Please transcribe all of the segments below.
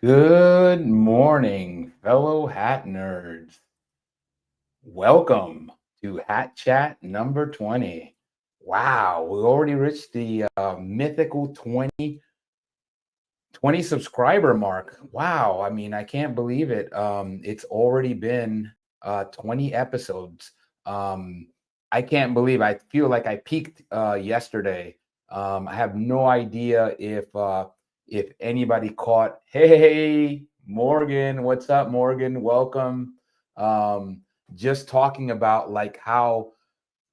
Good morning, fellow hat nerds. Welcome to Hat Chat number 20. Wow, we already reached the mythical 20 subscriber mark. Wow, I mean, I can't believe it. It's already been 20 episodes. Um, I can't believe I feel like I peaked yesterday. I have no idea if anybody caught. Hey, Morgan, what's up, Morgan? Welcome. Um, just talking about like how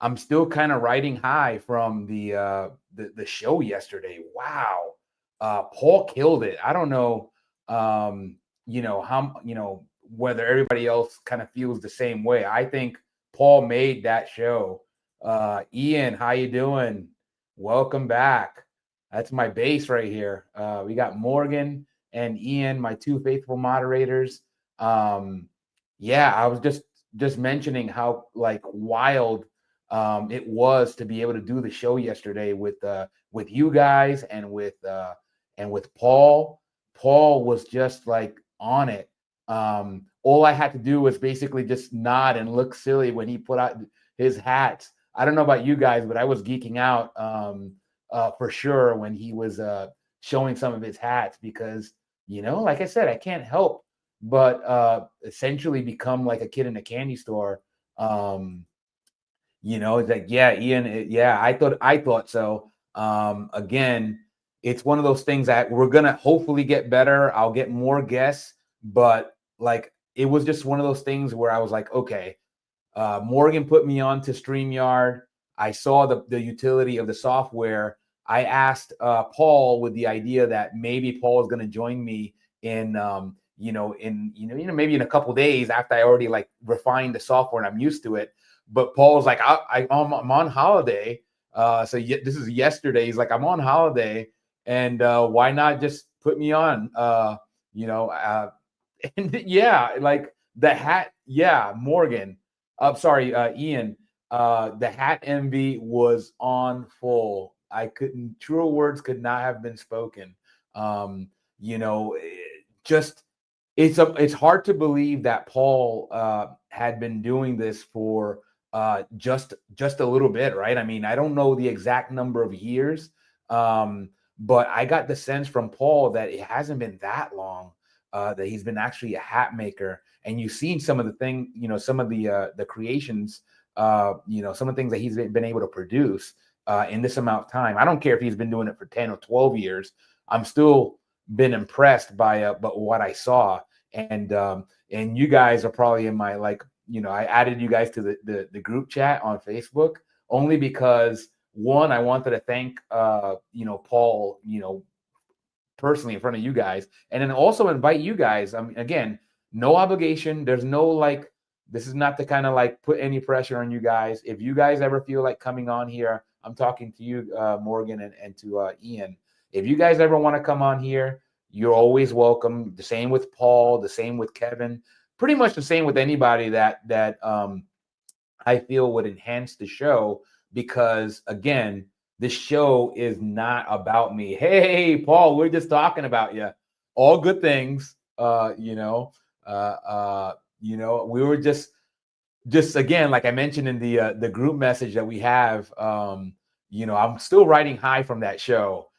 I'm still kind of riding high from the show yesterday. Wow, Paul killed it. I don't know, how whether everybody else kind of feels the same way. I think Paul made that show. Ian, how you doing? Welcome back. That's my base right here. We got Morgan and Ian, my two faithful moderators. Um, yeah, I was just mentioning how like wild it was to be able to do the show yesterday with you guys and with Paul. Paul was just like on it. All I had to do was basically just nod and look silly when he put out his hats. I don't know about you guys, but I was geeking out for sure when he was showing some of his hats because like I said, I can't help but essentially become like a kid in a candy store. It's like, yeah, Ian, yeah, I thought so. Again, it's one of those things that we're gonna hopefully get better. I'll get more guests, but like it was just one of those things where I was like, okay, Morgan put me on to StreamYard. I saw the utility of the software. I asked Paul with the idea that maybe Paul is going to join me in, maybe in a couple days after I already like refined the software and I'm used to it. But Paul's like, I'm on holiday. This is yesterday. He's like, I'm on holiday, and why not just put me on? And yeah, like the hat. Yeah, Morgan. Sorry, Ian. The hat envy was on full. I couldn't. Truer words could not have been spoken. Um, you know, just it's hard to believe that Paul had been doing this for just a little bit, right? I mean, I don't know the exact number of years, but I got the sense from Paul that it hasn't been that long that he's been actually a hat maker. And you've seen some of the thing, some of the creations, some of the things that he's been able to produce in this amount of time. I don't care if he's been doing it for 10 or 12 years. I'm still been impressed by but what I saw. And you guys are probably in my like, I added you guys to the group chat on Facebook only because one, I wanted to thank Paul, personally in front of you guys, and then also invite you guys. I mean, again, no obligation. There's no like, this is not to kind of like put any pressure on you guys. If you guys ever feel like coming on here, I'm talking to you, Morgan, and to Ian. If you guys ever want to come on here, you're always welcome. The same with Paul, the same with Kevin, pretty much the same with anybody that I feel would enhance the show because again, this show is not about me. Hey, Paul, we're just talking about you. All good things. We were just again, like I mentioned in the group message that we have. I'm still riding high from that show.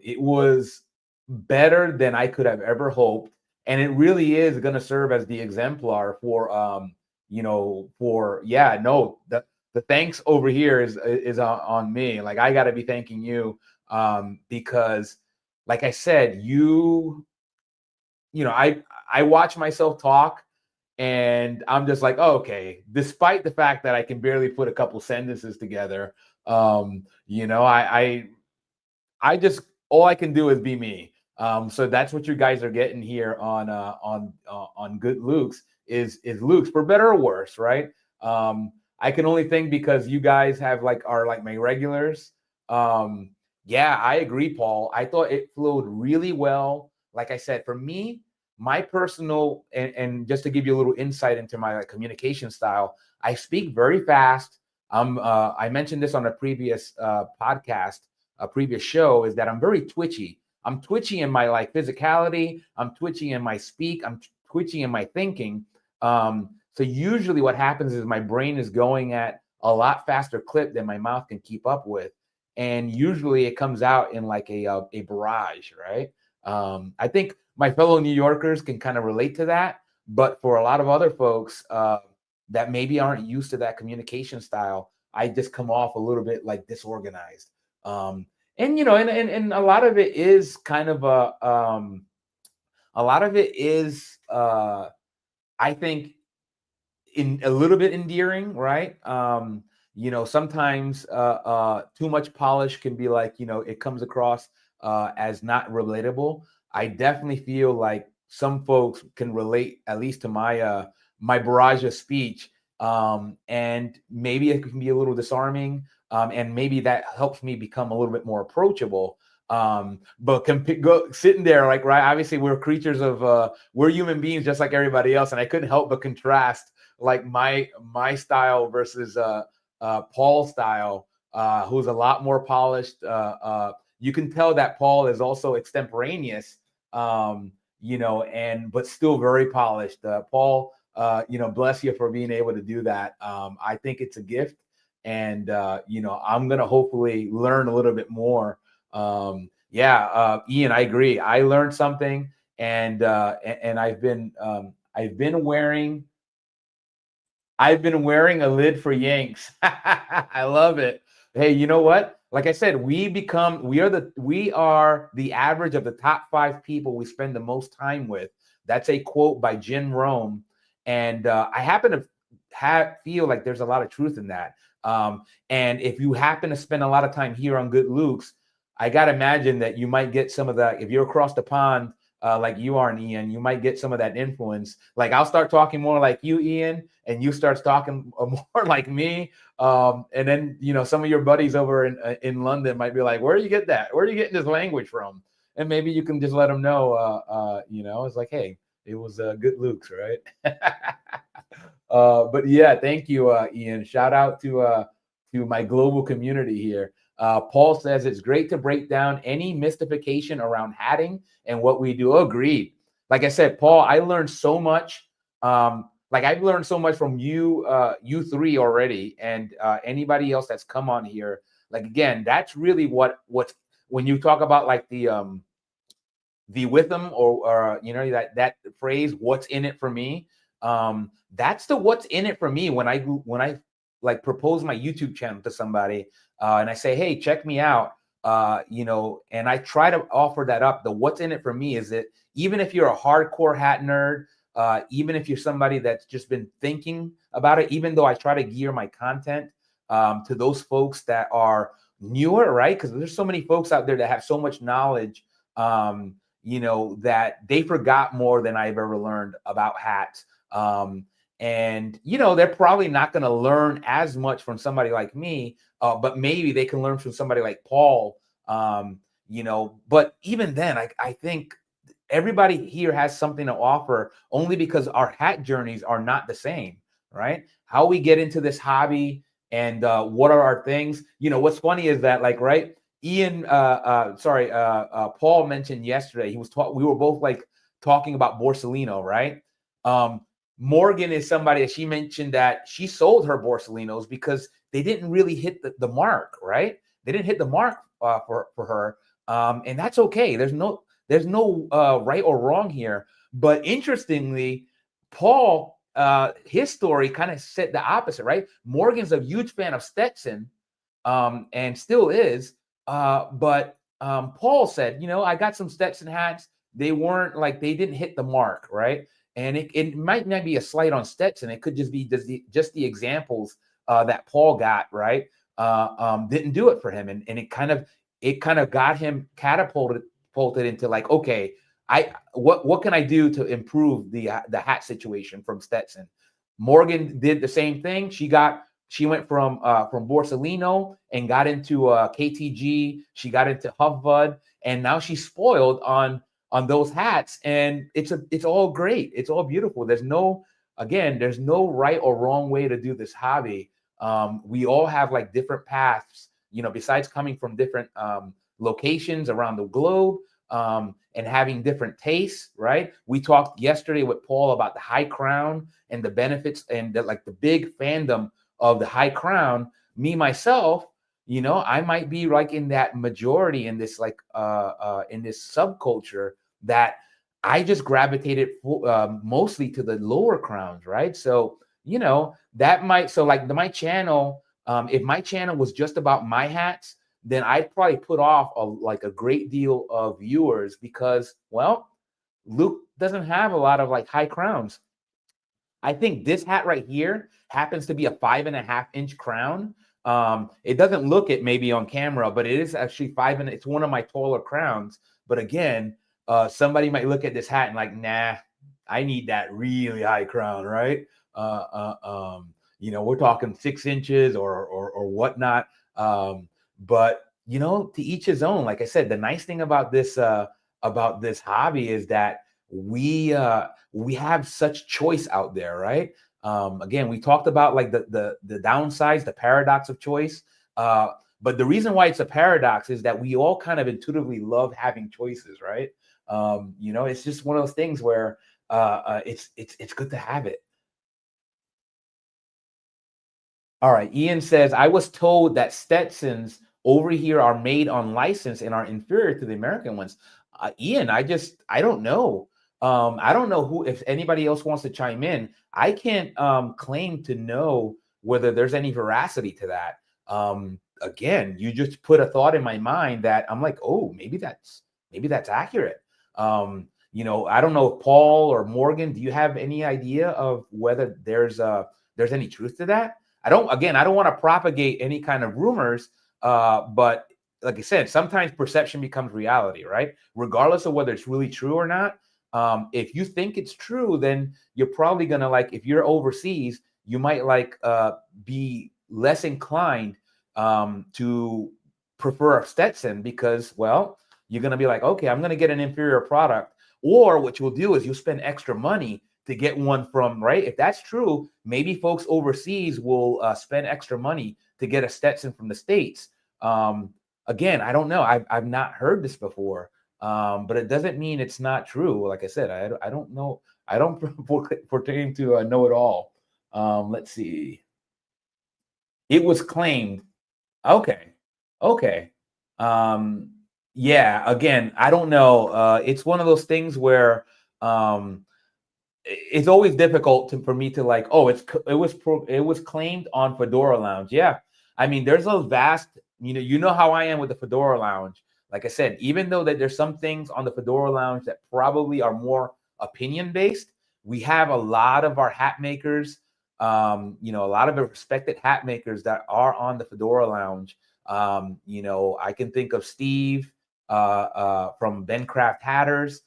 It was better than I could have ever hoped, and it really is going to serve as the exemplar for the thanks over here is on me. Like I got to be thanking you because, like I said, I watch myself talk, and I'm just like, oh, okay. Despite the fact that I can barely put a couple sentences together, I just all I can do is be me. So that's what you guys are getting here on Good Luke's is Luke's for better or worse, right? I can only think because you guys are like my regulars. Yeah, I agree, Paul. I thought it flowed really well. Like I said, for me, my personal and just to give you a little insight into my communication style, I speak very fast. I mentioned this on a previous podcast, a previous show, is that I'm very twitchy. I'm twitchy in my like physicality. I'm twitchy in my speak. I'm twitchy in my thinking. So usually what happens is my brain is going at a lot faster clip than my mouth can keep up with. And usually it comes out in like a barrage, right? I think my fellow New Yorkers can kind of relate to that. But for a lot of other folks that maybe aren't used to that communication style, I just come off a little bit like disorganized. And you know, and a lot of it is kind of a lot of it is I think in a little bit endearing, right? You know, sometimes too much polish can be like, you know, it comes across as not relatable. I definitely feel like some folks can relate at least to my barrage of speech, and maybe it can be a little disarming, and maybe that helps me become a little bit more approachable. But sitting there, like, right, obviously we're creatures of we're human beings just like everybody else, and I couldn't help but contrast like my style versus Paul's style, who's a lot more polished. You can tell that Paul is also extemporaneous, you know, and but still very polished. Paul, you know, bless you for being able to do that. I think it's a gift, and you know, I'm gonna hopefully learn a little bit more. Ian, I agree. I learned something, and I've been wearing a lid for Yanks. I love it. Hey, you know what? Like I said, we are the average of the top 5 people we spend the most time with. That's a quote by Jim Rome, and I happen to feel like there's a lot of truth in that. And if you happen to spend a lot of time here on Good Luke's, I gotta imagine that you might get some of that. If you're across the pond, like you are, Ian, you might get some of that influence. Like I'll start talking more like you, Ian, and you start talking more like me. And then, you know, some of your buddies over in London might be like, where do you get that? Where are you getting this language from? And maybe you can just let them know, you know, it's like, hey, it was Good Luke's, right? But yeah, thank you, Ian. Shout out to my global community here. Paul says it's great to break down any mystification around hatting and what we do. Agreed. Like I said, Paul, I learned so much. Like I've learned so much from you three already, and anybody else that's come on here. Like again, that's really what's when you talk about like the with them, or you know, that phrase, what's in it for me. That's the what's in it for me when I like propose my YouTube channel to somebody, and I say, hey, check me out, you know, and I try to offer that up. The what's in it for me is that even if you're a hardcore hat nerd, even if you're somebody that's just been thinking about it, even though I try to gear my content to those folks that are newer, right? Because there's so many folks out there that have so much knowledge, you know, that they forgot more than I've ever learned about hats. And, you know, they're probably not going to learn as much from somebody like me, but maybe they can learn from somebody like Paul, you know. But even then, I think everybody here has something to offer only because our hat journeys are not the same, right? How we get into this hobby and what are our things. You know, what's funny is that, like, right, Ian, Paul mentioned yesterday, we were both like talking about Borsellino, right? Morgan is somebody that she mentioned that she sold her Borsellinos because they didn't really hit the mark, right? They didn't hit the mark for her. And that's okay. There's no right or wrong here. But interestingly, Paul, his story kind of said the opposite, right? Morgan's a huge fan of Stetson, and still is. But Paul said, you know, I got some Stetson hats. They didn't hit the mark, right? And it might not be a slight on Stetson. It could just be just the examples that Paul got, right? Didn't do it for him. And it kind of got him catapulted into like, okay, what can I do to improve the hat situation from Stetson? Morgan did the same thing. She went from Borsellino and got into KTG. She got into Huffbud, and now she's spoiled on those hats, and it's all great. It's all beautiful. There's no right or wrong way to do this hobby. We all have like different paths, you know, besides coming from different locations around the globe. and having different tastes, right? We talked yesterday with Paul about the high crown and the benefits and like the big fandom of the high crown. Me myself, I might be like in that majority in this like in this subculture that I just gravitated mostly to the lower crowns, right? So that might like my channel. If my channel was just about my hats, then I'd probably put off a great deal of viewers because, well, Luke doesn't have a lot of like high crowns. I think this hat right here happens to be a 5.5-inch crown. It doesn't look it maybe on camera, but it is actually it's one of my taller crowns. But again, somebody might look at this hat and like, nah, I need that really high crown, right? We're talking 6 inches or whatnot. But to each his own. Like I said, the nice thing about this hobby is that we have such choice out there, right? Again, we talked about like the downsides, the paradox of choice. But the reason why it's a paradox is that we all kind of intuitively love having choices, right? It's just one of those things where it's good to have it. All right, Ian says, I was told that Stetsons over here are made on license and are inferior to the American ones. Ian, I don't know. I don't know if anybody else wants to chime in. I can't claim to know whether there's any veracity to that. Again, you just put a thought in my mind that I'm like, oh, maybe that's accurate. I don't know if Paul or Morgan, do you have any idea of whether there's any truth to that? I don't want to propagate any kind of rumors, but like I said, sometimes perception becomes reality, right? Regardless of whether it's really true or not. If you think it's true, then you're probably gonna like, if you're overseas, you might like be less inclined to prefer a Stetson because, well, you're gonna be like, okay, I'm gonna get an inferior product, or what you'll do is you'll spend extra money to get one from, right? If that's true, maybe folks overseas will spend extra money to get a Stetson from the States. Again, I don't know. I've not heard this before, but it doesn't mean it's not true. Like I said, I don't know. I don't pertain to know it all. Let's see. It was claimed. Okay. Yeah. Again, I don't know. It's one of those things where it's always difficult for me to like, oh, it was claimed on Fedora Lounge. Yeah, I mean, there's a vast, you know how I am with the Fedora Lounge. Like I said, even though that there's some things on the Fedora Lounge that probably are more opinion based, we have a lot of our hat makers, a lot of the respected hat makers that are on the Fedora Lounge. I can think of Steve from Ben Craft Hatters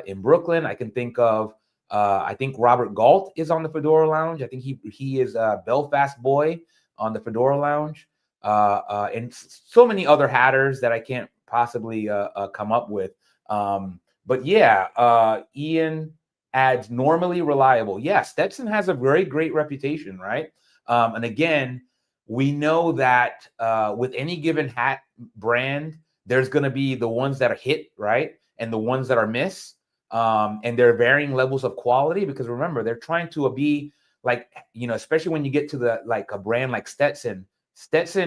in Brooklyn. I can think of I think Robert Galt is on the Fedora Lounge. I think he is a Belfast boy on the Fedora Lounge, and so many other hatters that I can't possibly come up with. But yeah, Ian adds normally reliable. Yeah, Stetson has a very great reputation, right? And again, we know that with any given hat brand, there's going to be the ones that are hit, right? And the ones that are miss. And there are varying levels of quality because remember, they're trying to be like, especially when you get to the like a brand like Stetson,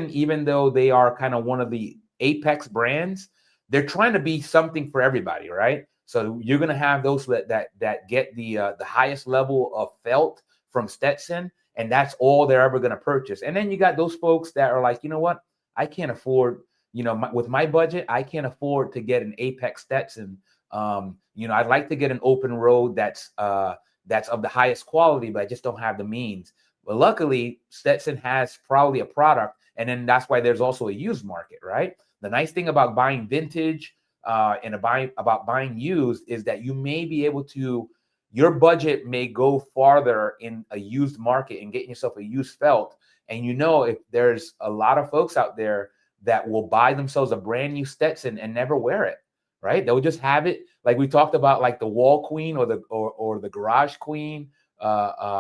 even though they are kind of one of the apex brands, they're trying to be something for everybody, right? So you're going to have those that get the highest level of felt from Stetson, and that's all they're ever going to purchase. And then you got those folks that are like, you know what, I can't afford, with my budget, I can't afford to get an apex Stetson. I'd like to get an open road that's of the highest quality, but I just don't have the means. But luckily, Stetson has probably a product, and then that's why there's also a used market, right? The nice thing about buying vintage and about buying used is that you may be able to, your budget may go farther in a used market and getting yourself a used felt. And if there's a lot of folks out there that will buy themselves a brand new Stetson and never wear it, right? They'll just have it, like we talked about, like the wall queen or the garage queen. And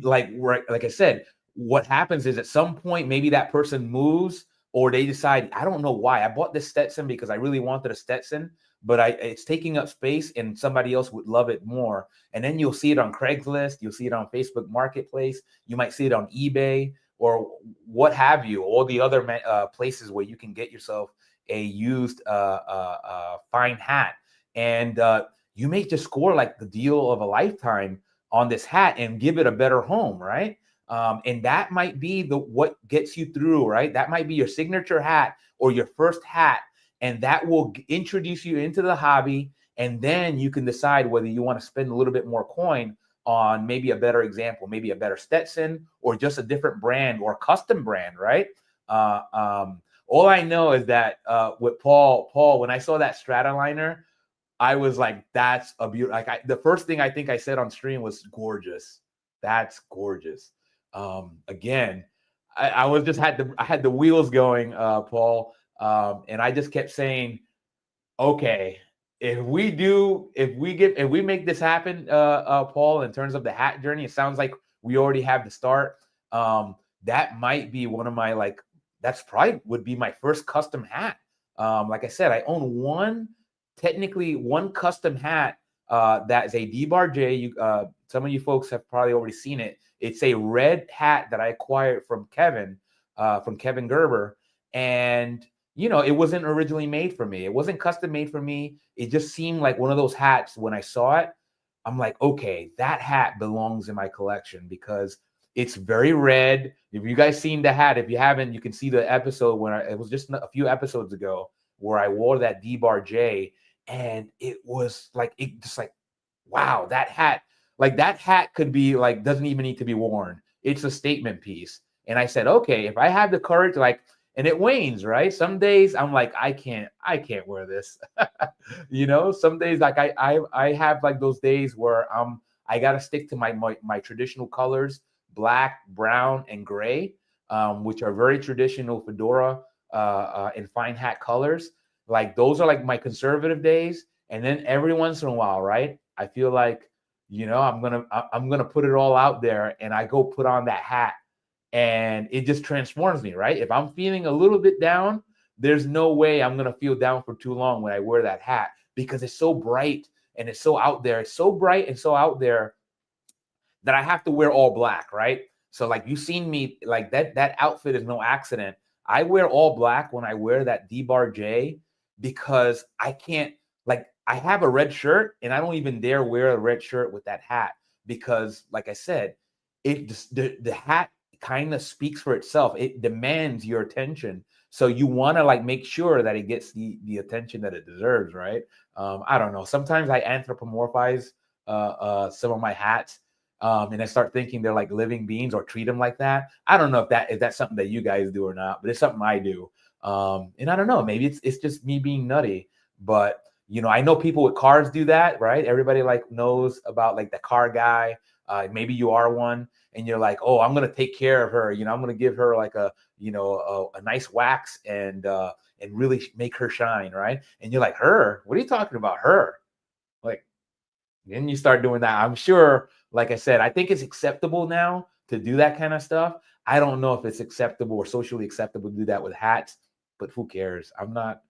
like I said, what happens is at some point maybe that person moves or they decide, I don't know why I bought this Stetson because I really wanted a Stetson, but it's taking up space and somebody else would love it more. And then you'll see it on Craigslist, you'll see it on Facebook Marketplace, you might see it on eBay or what have you, all the other places where you can get yourself a used fine hat. And you may just score like the deal of a lifetime on this hat and give it a better home, right? And that might be what gets you through, right? That might be your signature hat or your first hat, and that will introduce you into the hobby. And then you can decide whether you want to spend a little bit more coin on maybe a better example, maybe a better Stetson or just a different brand or custom brand, right? All I know is that with Paul, when I saw that Stratoliner, I was like, that's a beautiful, like the first thing I think I said on stream was gorgeous. That's gorgeous. Again, I was just I had the wheels going, Paul. And I just kept saying, okay, if we make this happen, Paul, in terms of the hat journey, it sounds like we already have the start. That might be one of my, that's probably would be my first custom hat. Like I said, I own technically one custom hat that is a D-Bar J. Some of you folks have probably already seen it. It's a red hat that I acquired from Kevin Gerber. And, it wasn't originally made for me. It wasn't custom made for me. It just seemed like one of those hats. When I saw it, I'm like, okay, that hat belongs in my collection because it's very red. If you guys seen the hat, if you haven't, you can see the episode it was just a few episodes ago where I wore that D-Bar J. And it was like, wow, that hat could be doesn't even need to be worn. It's a statement piece. And I said, okay, if I have the courage, and it wanes, right? Some days I'm like, I can't wear this. Some days I have those days where I got to stick to my traditional colors, black, brown, and gray, which are very traditional fedora and fine hat colors. Those are my conservative days. And then every once in a while, right, I feel like, I'm gonna put it all out there, and I go put on that hat, and it just transforms me, right? If I'm feeling a little bit down, there's no way I'm gonna feel down for too long when I wear that hat because it's so bright and it's so out there. It's so bright and so out there that I have to wear all black, right? So you've seen me that outfit is no accident. I wear all black when I wear that D-Bar J because I can't, I have a red shirt and I don't even dare wear a red shirt with that hat because, like I said, the hat kind of speaks for itself. It demands your attention. So you want to make sure that it gets the attention that it deserves, right? I don't know. Sometimes I anthropomorphize some of my hats. And I start thinking they're like living beings or treat them like that. I don't know if that's something that you guys do or not, but it's something I do. And I don't know, maybe it's just me being nutty, but I know people with cars do that, right? Everybody knows about the car guy. Maybe you are one and you're like, oh, I'm going to take care of her. I'm going to give her a nice wax and really make her shine. Right. And you're like, her, what are you talking about? Her? Then you start doing that. I'm sure, like I said, I think it's acceptable now to do that kind of stuff. I don't know if it's acceptable or socially acceptable to do that with hats, but who cares? I'm not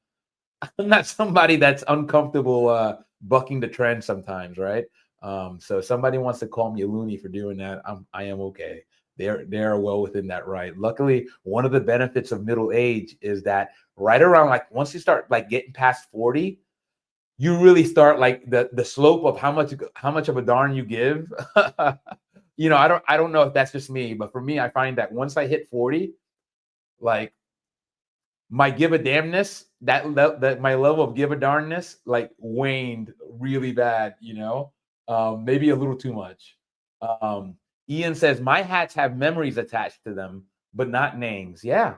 somebody that's uncomfortable bucking the trend sometimes, right? So if somebody wants to call me a loony for doing that, I am okay. They're well within that right. Luckily, one of the benefits of middle age is that right around once you start getting past 40, you really start the slope of how much of a darn you give. I don't know if that's just me, but for me, I find that once I hit 40, my give a damnness, that my level of give a darnness waned really bad, maybe a little too much. Ian says my hats have memories attached to them, but not names. Yeah,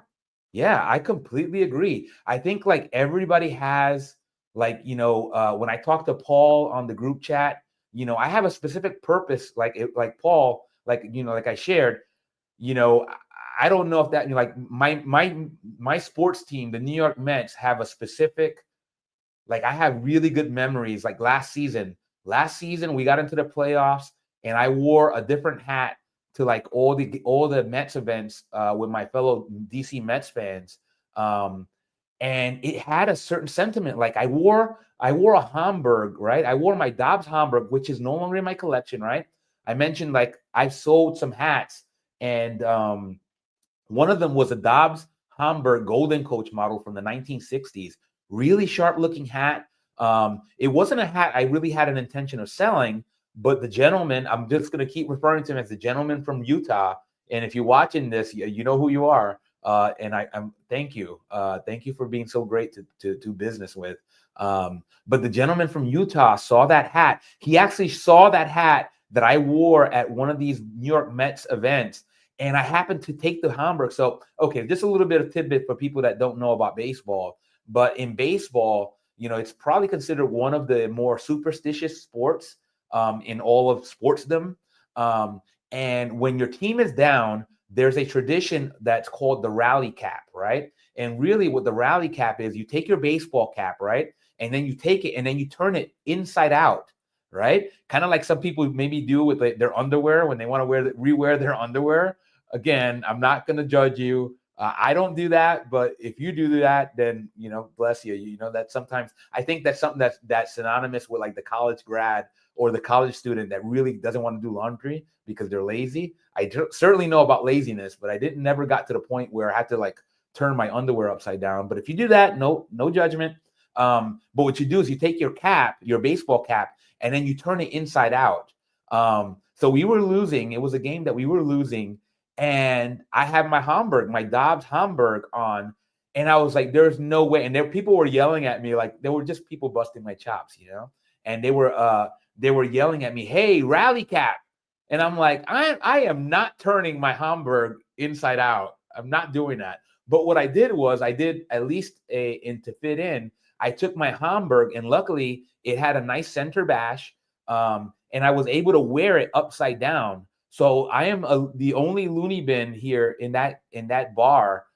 I completely agree. I think everybody has when I talk to Paul on the group chat, I have a specific purpose, Paul, like I shared, I don't know if that my sports team, the New York Mets, have a specific, I have really good memories. Last season we got into the playoffs and I wore a different hat to all the Mets events with my fellow DC Mets fans. Um, and it had a certain sentiment. Like I wore a Hamburg, right? I wore my Dobbs Hamburg, which is no longer in my collection, right? I mentioned like I sold some hats, and one of them was a Dobbs Hamburg Golden Coach model from the 1960s. Really sharp looking hat. It wasn't a hat I really had an intention of selling, but the gentleman, I'm just going to keep referring to him as the gentleman from Utah. And if you're watching this, you know who you are. And I'm thank you. Thank you for being so great to do business with. But the gentleman from Utah saw that hat. He actually saw that hat that I wore at one of these New York Mets events. And I happened to take the Hamburg. So, okay, just a little bit of tidbit for people that don't know about baseball. But in baseball, it's probably considered one of the more superstitious sports in all of sportsdom. And when your team is down, there's a tradition that's called the rally cap, right? And really what the rally cap is, you take your baseball cap, right? And then you take it and then you turn it inside out, right? Kind of like some people maybe do with their underwear when they want to rewear their underwear. Again, I'm not going to judge you. I don't do that, but if you do that, then bless you. That sometimes I think that's something that's synonymous with like the college grad or the college student that really doesn't want to do laundry because they're lazy. I certainly know about laziness, but I never got to the point where I had to like turn my underwear upside down. But if you do that, no judgment. But what you do is you take your cap, your baseball cap, and then you turn it inside out. So we were losing. It was a game that we were losing. And I had my Hamburg, my Dobbs Hamburg on. And I was like, there's no way. And people were yelling at me, like there were just people busting my chops, and they were yelling at me, hey, rally cap. And I'm like, I am not turning my Hamburg inside out. I'm not doing that. But what I did was I did at least to fit in. I took my Hamburg, and luckily it had a nice center bash. And I was able to wear it upside down. So I am the only loony bin here in that bar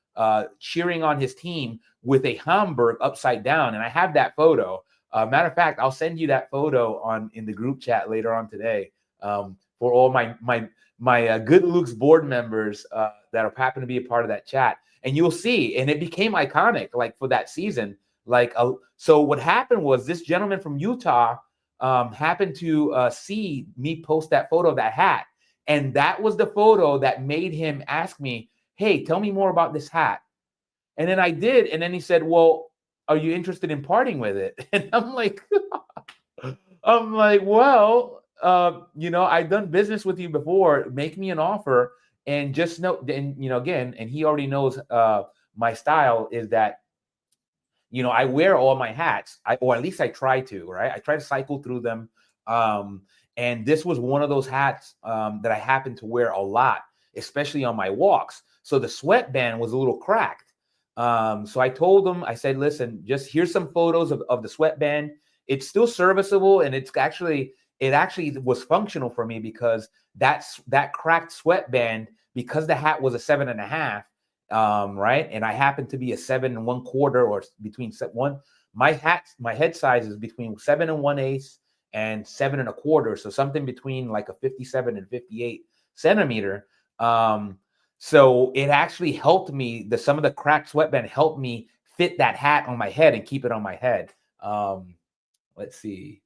cheering on his team with a Hamburg upside down. And I have that photo. Matter of fact, I'll send you that photo in the group chat later on today for all my Good Luke's board members that happen to be a part of that chat. And you'll see, and it became iconic like for that season. So what happened was this gentleman from Utah happened to see me post that photo of that hat. And that was the photo that made him ask me, hey, tell me more about this hat. And then I did. And then he said, well, are you interested in parting with it? And I'm like, well, I've done business with you before. Make me an offer. And just know, and again, and he already knows my style is that, I wear all my hats, or at least I try to, right? I try to cycle through them. And this was one of those hats that I happen to wear a lot, especially on my walks. So the sweatband was a little cracked. So I told him, I said, listen, just here's some photos of the sweatband. It's still serviceable, and it actually was functional for me because that cracked sweatband, because the hat was a 7.5, right? And I happen to be a 7 1/4 or between one. My head size is between 7 1/8 and 7 1/4. So something between like a 57 and 58 centimeter. So it actually helped me. Some of the cracked sweatband helped me fit that hat on my head and keep it on my head. Let's see.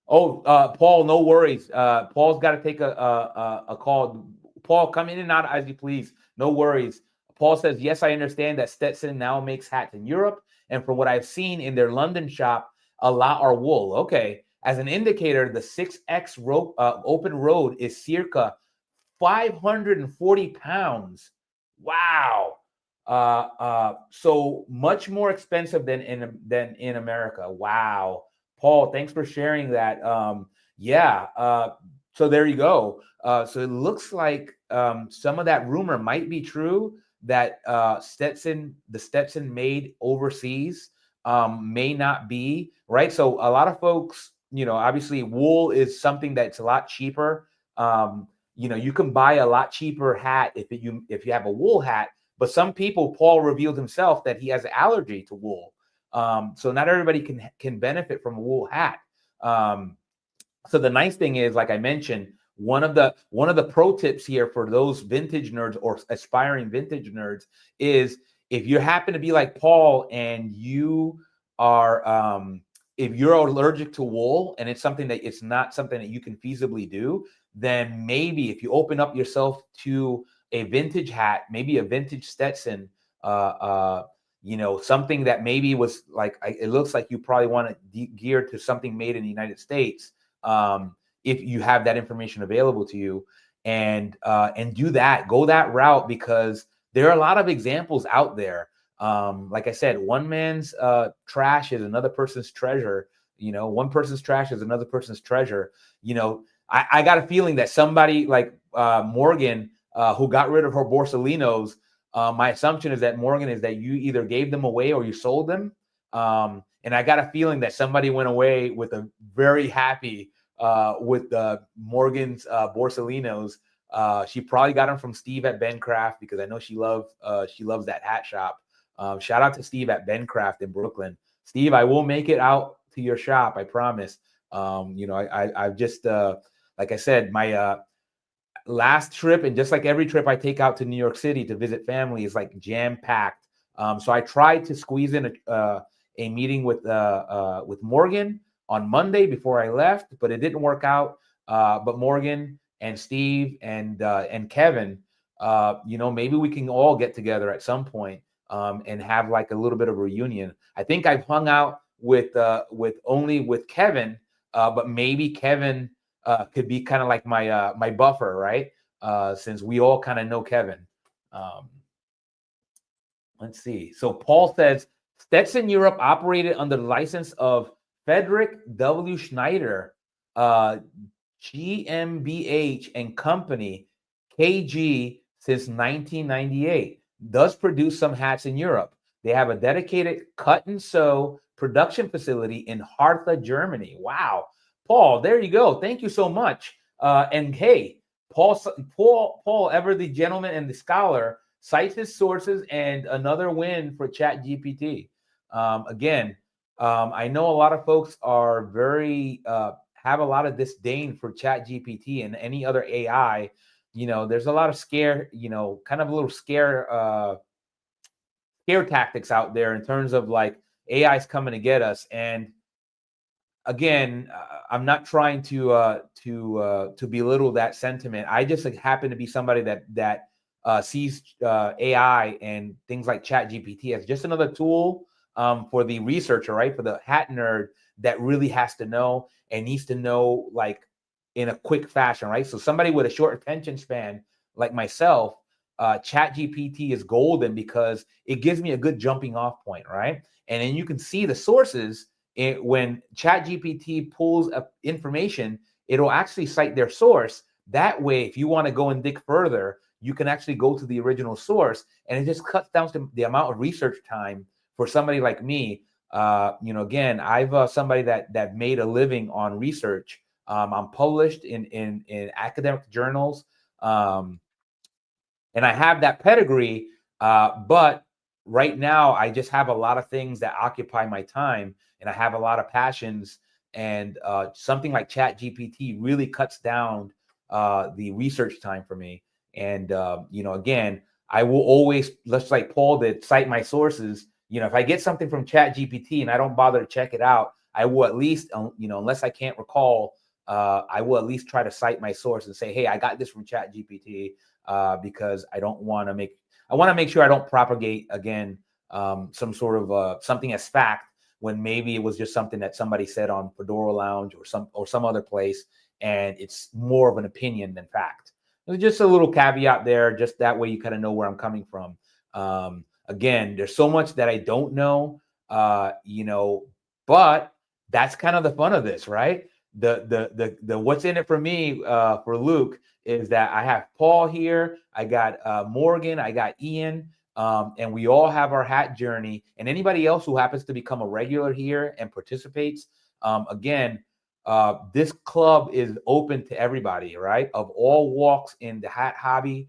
Oh, Paul, no worries. Paul's got to take a call. Paul, come in and out as you please. No worries. Paul says, yes, I understand that Stetson now makes hats in Europe. And from what I've seen in their London shop, a lot are wool. Okay. As an indicator, the 6X open road is circa 540 pounds. Wow. So much more expensive than in America. Wow. Paul, thanks for sharing that. So there you go. So it looks like some of that rumor might be true that the Stetson made overseas may not be, right? So a lot of folks, obviously wool is something that's a lot cheaper. You can buy a lot cheaper hat if you have a wool hat, but some people, Paul revealed himself that he has an allergy to wool. So not everybody can benefit from a wool hat. So the nice thing is, like I mentioned, one of the pro tips here for those vintage nerds or aspiring vintage nerds is, if you happen to be like Paul and you are if you're allergic to wool and it's not something that you can feasibly do, then maybe if you open up yourself to a vintage hat, maybe a vintage Stetson, something that maybe was like, it looks like you probably want to gear to something made in the United States. If you have that information available to you, and do that, go that route, because there are a lot of examples out there. Like I said, one man's trash is another person's treasure. One person's trash is another person's treasure. I got a feeling that somebody like Morgan, who got rid of her Borsalinos, my assumption is that Morgan is that you either gave them away or you sold them. And I got a feeling that somebody went away with a very happy with Morgan's Borsalinos. She probably got them from Steve at Bencraft, because I know she loves that hat shop. Shout out to Steve at Bencraft in Brooklyn. Steve, I will make it out to your shop, I promise. I've just like I said, my last trip, and just like every trip I take out to New York City to visit family, is like jam packed. So I tried to squeeze in a meeting with Morgan on Monday before I left, but it didn't work out. But Morgan and Steve and Kevin, maybe we can all get together at some point and have like a little bit of a reunion. I think I've hung out with Kevin, but maybe Kevin could be kind of like my buffer, right? Since we all kind of know Kevin. Let's see. So Paul says Stetson Europe operated under the license of Frederick W. Schneider, GmbH and Company, KG, since 1998. Does produce some hats in Europe. They have a dedicated cut and sew production facility in Hartha, Germany. Wow. Paul, there you go. Thank you so much. And hey, Paul, ever the gentleman and the scholar, cites his sources, and another win for ChatGPT. Again, I know a lot of folks are very have a lot of disdain for ChatGPT and any other AI. There's a lot of scare tactics out there in terms of like AI's coming to get us. And again, I'm not trying to belittle that sentiment. I just happen to be somebody that sees AI and things like ChatGPT as just another tool for the researcher, right? For the hat nerd that really has to know and needs to know like in a quick fashion, right? So somebody with a short attention span like myself, ChatGPT is golden because it gives me a good jumping off point, right? And then you can see the sources. When ChatGPT pulls up information, it'll actually cite their source. That way, if you want to go and dig further, you can actually go to the original source, and it just cuts down to the amount of research time for somebody like me. Again, I've somebody that made a living on research. I'm published in academic journals, and I have that pedigree. But right now, I just have a lot of things that occupy my time, and I have a lot of passions. And something like ChatGPT really cuts down the research time for me. And again, I will always, just like Paul did, cite my sources. If I get something from ChatGPT and I don't bother to check it out, I will at least, unless I can't recall, I will at least try to cite my source and say, hey, I got this from ChatGPT, because I want to make sure I don't propagate again some sort of something as fact when maybe it was just something that somebody said on Fedora Lounge or some other place, and it's more of an opinion than fact. There's just a little caveat there, just that way you kind of know where I'm coming from. Again, there's so much that I don't know, but that's kind of the fun of this, right? The what's in it for me, for Luke, is that I have Paul here, I got Morgan, I got Ian, and we all have our hat journey. And anybody else who happens to become a regular here and participates, again, this club is open to everybody, right? Of all walks in the hat hobby.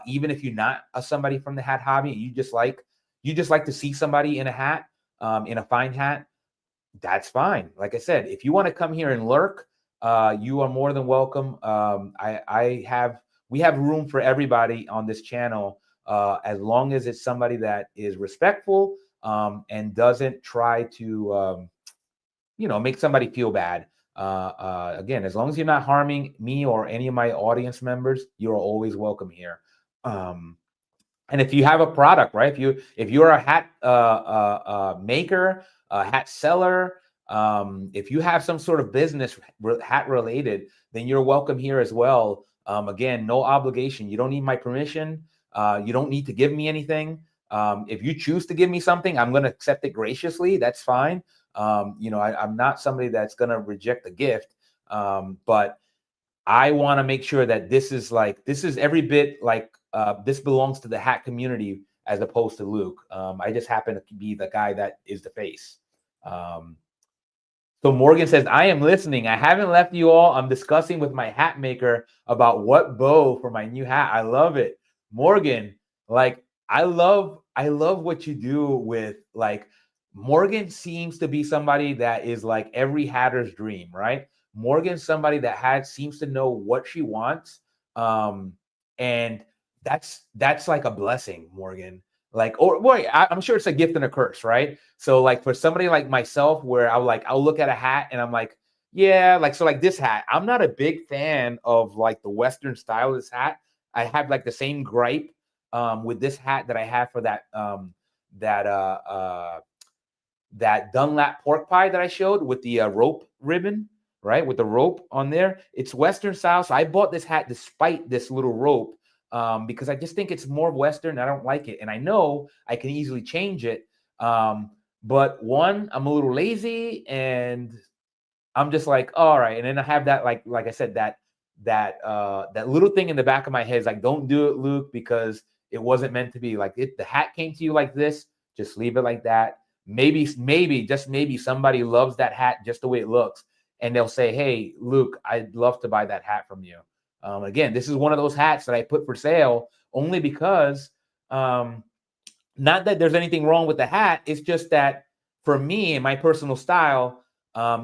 Even if you're not somebody from the hat hobby, you just like to see somebody in a hat, in a fine hat, that's fine. Like I said, if you want to come here and lurk, you are more than welcome. We have room for everybody on this channel, as long as it's somebody that is respectful, and doesn't try to make somebody feel bad. Again, as long as you're not harming me or any of my audience members, you're always welcome here. Um, and if you have a product, right? If you're a hat maker, a hat seller, if you have some sort of business hat related, then you're welcome here as well. Again, no obligation. You don't need my permission. You don't need to give me anything. If you choose to give me something, I'm going to accept it graciously. That's fine. I'm not somebody that's going to reject the gift. But I want to make sure that this is every bit like this belongs to the hat community as opposed to Luke. I just happen to be the guy that is the face. So Morgan says, I am listening. I haven't left you all. I'm discussing with my hat maker about what bow for my new hat. I love it. Morgan, like I love what you do with like Morgan seems to be somebody that is like every hatter's dream, right? Morgan's somebody that seems to know what she wants. And that's like a blessing, Morgan. Like, or boy, I'm sure it's a gift and a curse, right? So like for somebody like myself, where I'll look at a hat and I'm like, yeah, like so like this hat. I'm not a big fan of like the Western style of this hat. I have like the same gripe with this hat that I had for that Dunlap pork pie that I showed with the rope ribbon, right? With the rope on there. It's Western style. So I bought this hat despite this little rope, because I just think it's more Western. I don't like it. And I know I can easily change it. But one, I'm a little lazy and I'm just like, all right. And then I have that, like I said, that little thing in the back of my head is like, don't do it, Luke, because it wasn't meant to be. Like the hat came to you like this, just leave it like that. Maybe, just maybe somebody loves that hat just the way it looks. And they'll say, hey, Luke, I'd love to buy that hat from you. Again, this is one of those hats that I put for sale only because, not that there's anything wrong with the hat. It's just that for me and my personal style,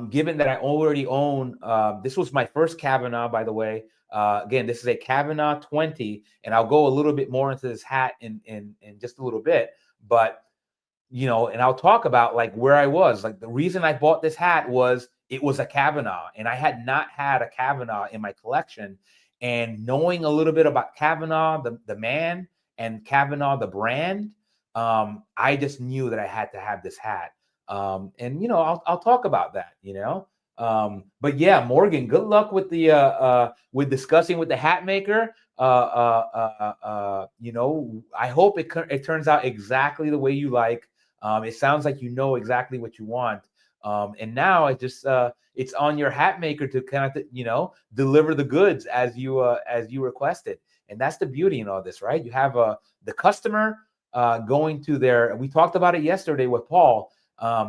given that I already own, this was my first Cavanagh, by the way. Again, this is a Cavanagh 20, and I'll go a little bit more into this hat in just a little bit. But and I'll talk about like where I was. Like the reason I bought this hat was it was a Cavanagh, and I had not had a Cavanagh in my collection. And knowing a little bit about Cavanagh, the man, and Cavanagh, the brand, I just knew that I had to have this hat. And I'll talk about that. But yeah, Morgan, good luck with the with discussing with the hat maker. I hope it turns out exactly the way you like. It sounds like you know exactly what you want. And now it's on your hat maker to kind of deliver the goods as you requested. And that's the beauty in all this, right? You have the customer going to their. We talked about it yesterday with Paul.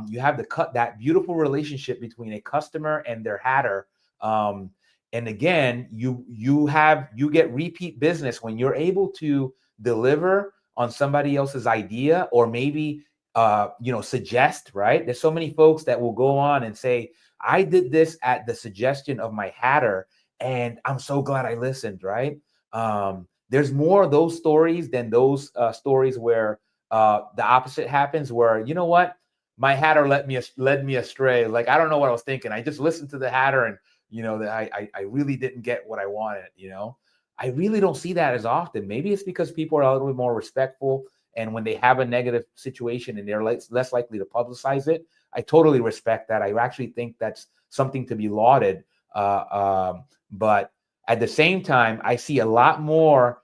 You have that beautiful relationship between a customer and their hatter. And again, you get repeat business when you're able to deliver on somebody else's idea, or maybe suggest, right? There's so many folks that will go on and say, I did this at the suggestion of my hatter, and I'm so glad I listened, right? There's more of those stories than those stories where the opposite happens, where, you know what, my hatter led me astray. Like, I don't know what I was thinking. I just listened to the hatter, and I really didn't get what I wanted. I really don't see that as often. Maybe it's because people are a little bit more respectful, and when they have a negative situation and they're less likely to publicize it. I totally respect that. I actually think that's something to be lauded. But at the same time, I see a lot more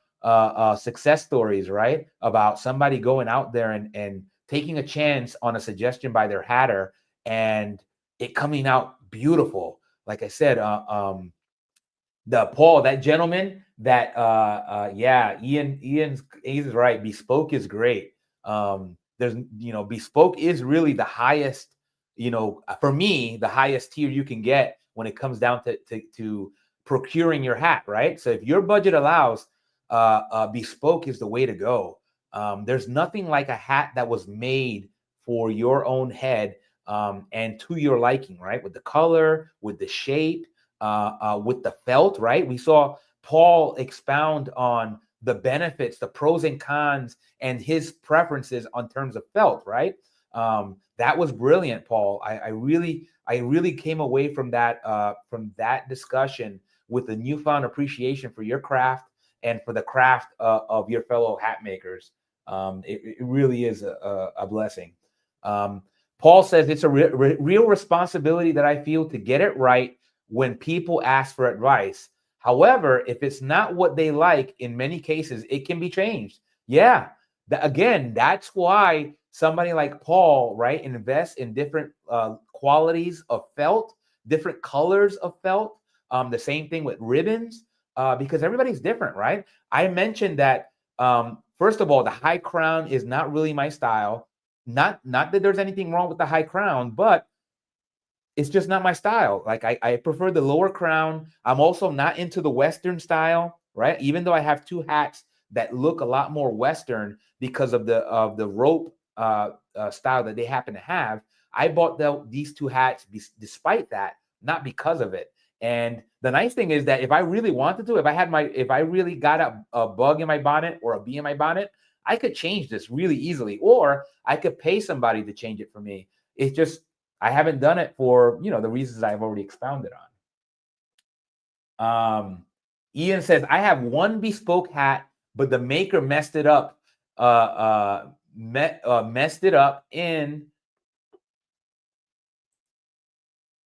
success stories, right? About somebody going out there and taking a chance on a suggestion by their hatter and it coming out beautiful. Like I said, that gentleman that Ian's right. Bespoke is great. There's bespoke is really the highest, for me, the highest tier you can get when it comes down to procuring your hat, right? So if your budget allows, bespoke is the way to go. There's nothing like a hat that was made for your own head, and to your liking, right? With the color, with the shape, with the felt, right? We saw Paul expound on the benefits, the pros and cons, and his preferences on terms of felt, right? That was brilliant, Paul. I really came away from that discussion with a newfound appreciation for your craft and for the craft of your fellow hat makers. It really is a blessing. Paul says it's a real responsibility that I feel to get it right when people ask for advice. However, if it's not what they like, in many cases, it can be changed. Yeah. Again, that's why somebody like Paul, right, invests in different qualities of felt, different colors of felt. The same thing with ribbons, because everybody's different, right? I mentioned that, first of all, the high crown is not really my style. Not that there's anything wrong with the high crown, but it's just not my style. Like I prefer the lower crown. I'm also not into the Western style, right? Even though I have two hats that look a lot more Western because of the rope style that they happen to have. I bought these two hats despite that, not because of it. And the nice thing is that if I really wanted to, if I really got a bug in my bonnet or a bee in my bonnet, I could change this really easily, or I could pay somebody to change it for me. It's just I haven't done it for the reasons I've already expounded on. Ian says I have one bespoke hat, but the maker messed it up. Messed it up in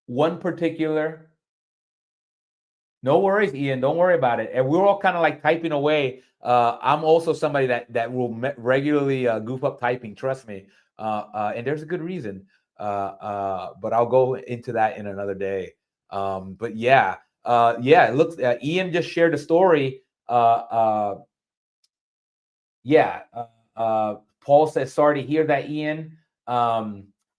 one particular. No worries, Ian. Don't worry about it. And we're all kind of like typing away. I'm also somebody that will regularly goof up typing. Trust me. And there's a good reason. But I'll go into that in another day. But yeah, it looks. Ian just shared a story. Paul says, "Sorry to hear that, Ian."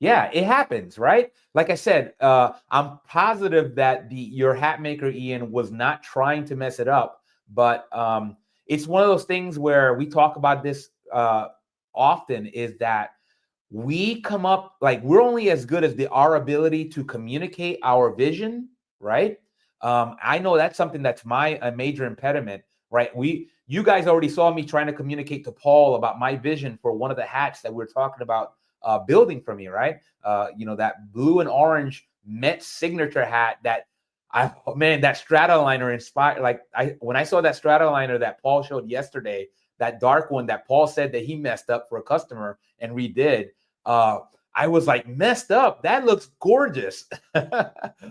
Yeah, it happens, right? Like I said, I'm positive that your hat maker, Ian, was not trying to mess it up, but it's one of those things where we talk about this often, is that we come up, like, we're only as good as our ability to communicate our vision, right? I know that's something that's a major impediment, right? You guys already saw me trying to communicate to Paul about my vision for one of the hats that we're talking about building for me, right? That blue and orange Met signature hat that that Stratoliner inspired. Like when I saw that Stratoliner that Paul showed yesterday, that dark one that Paul said that he messed up for a customer and redid, I was like, messed up. That looks gorgeous.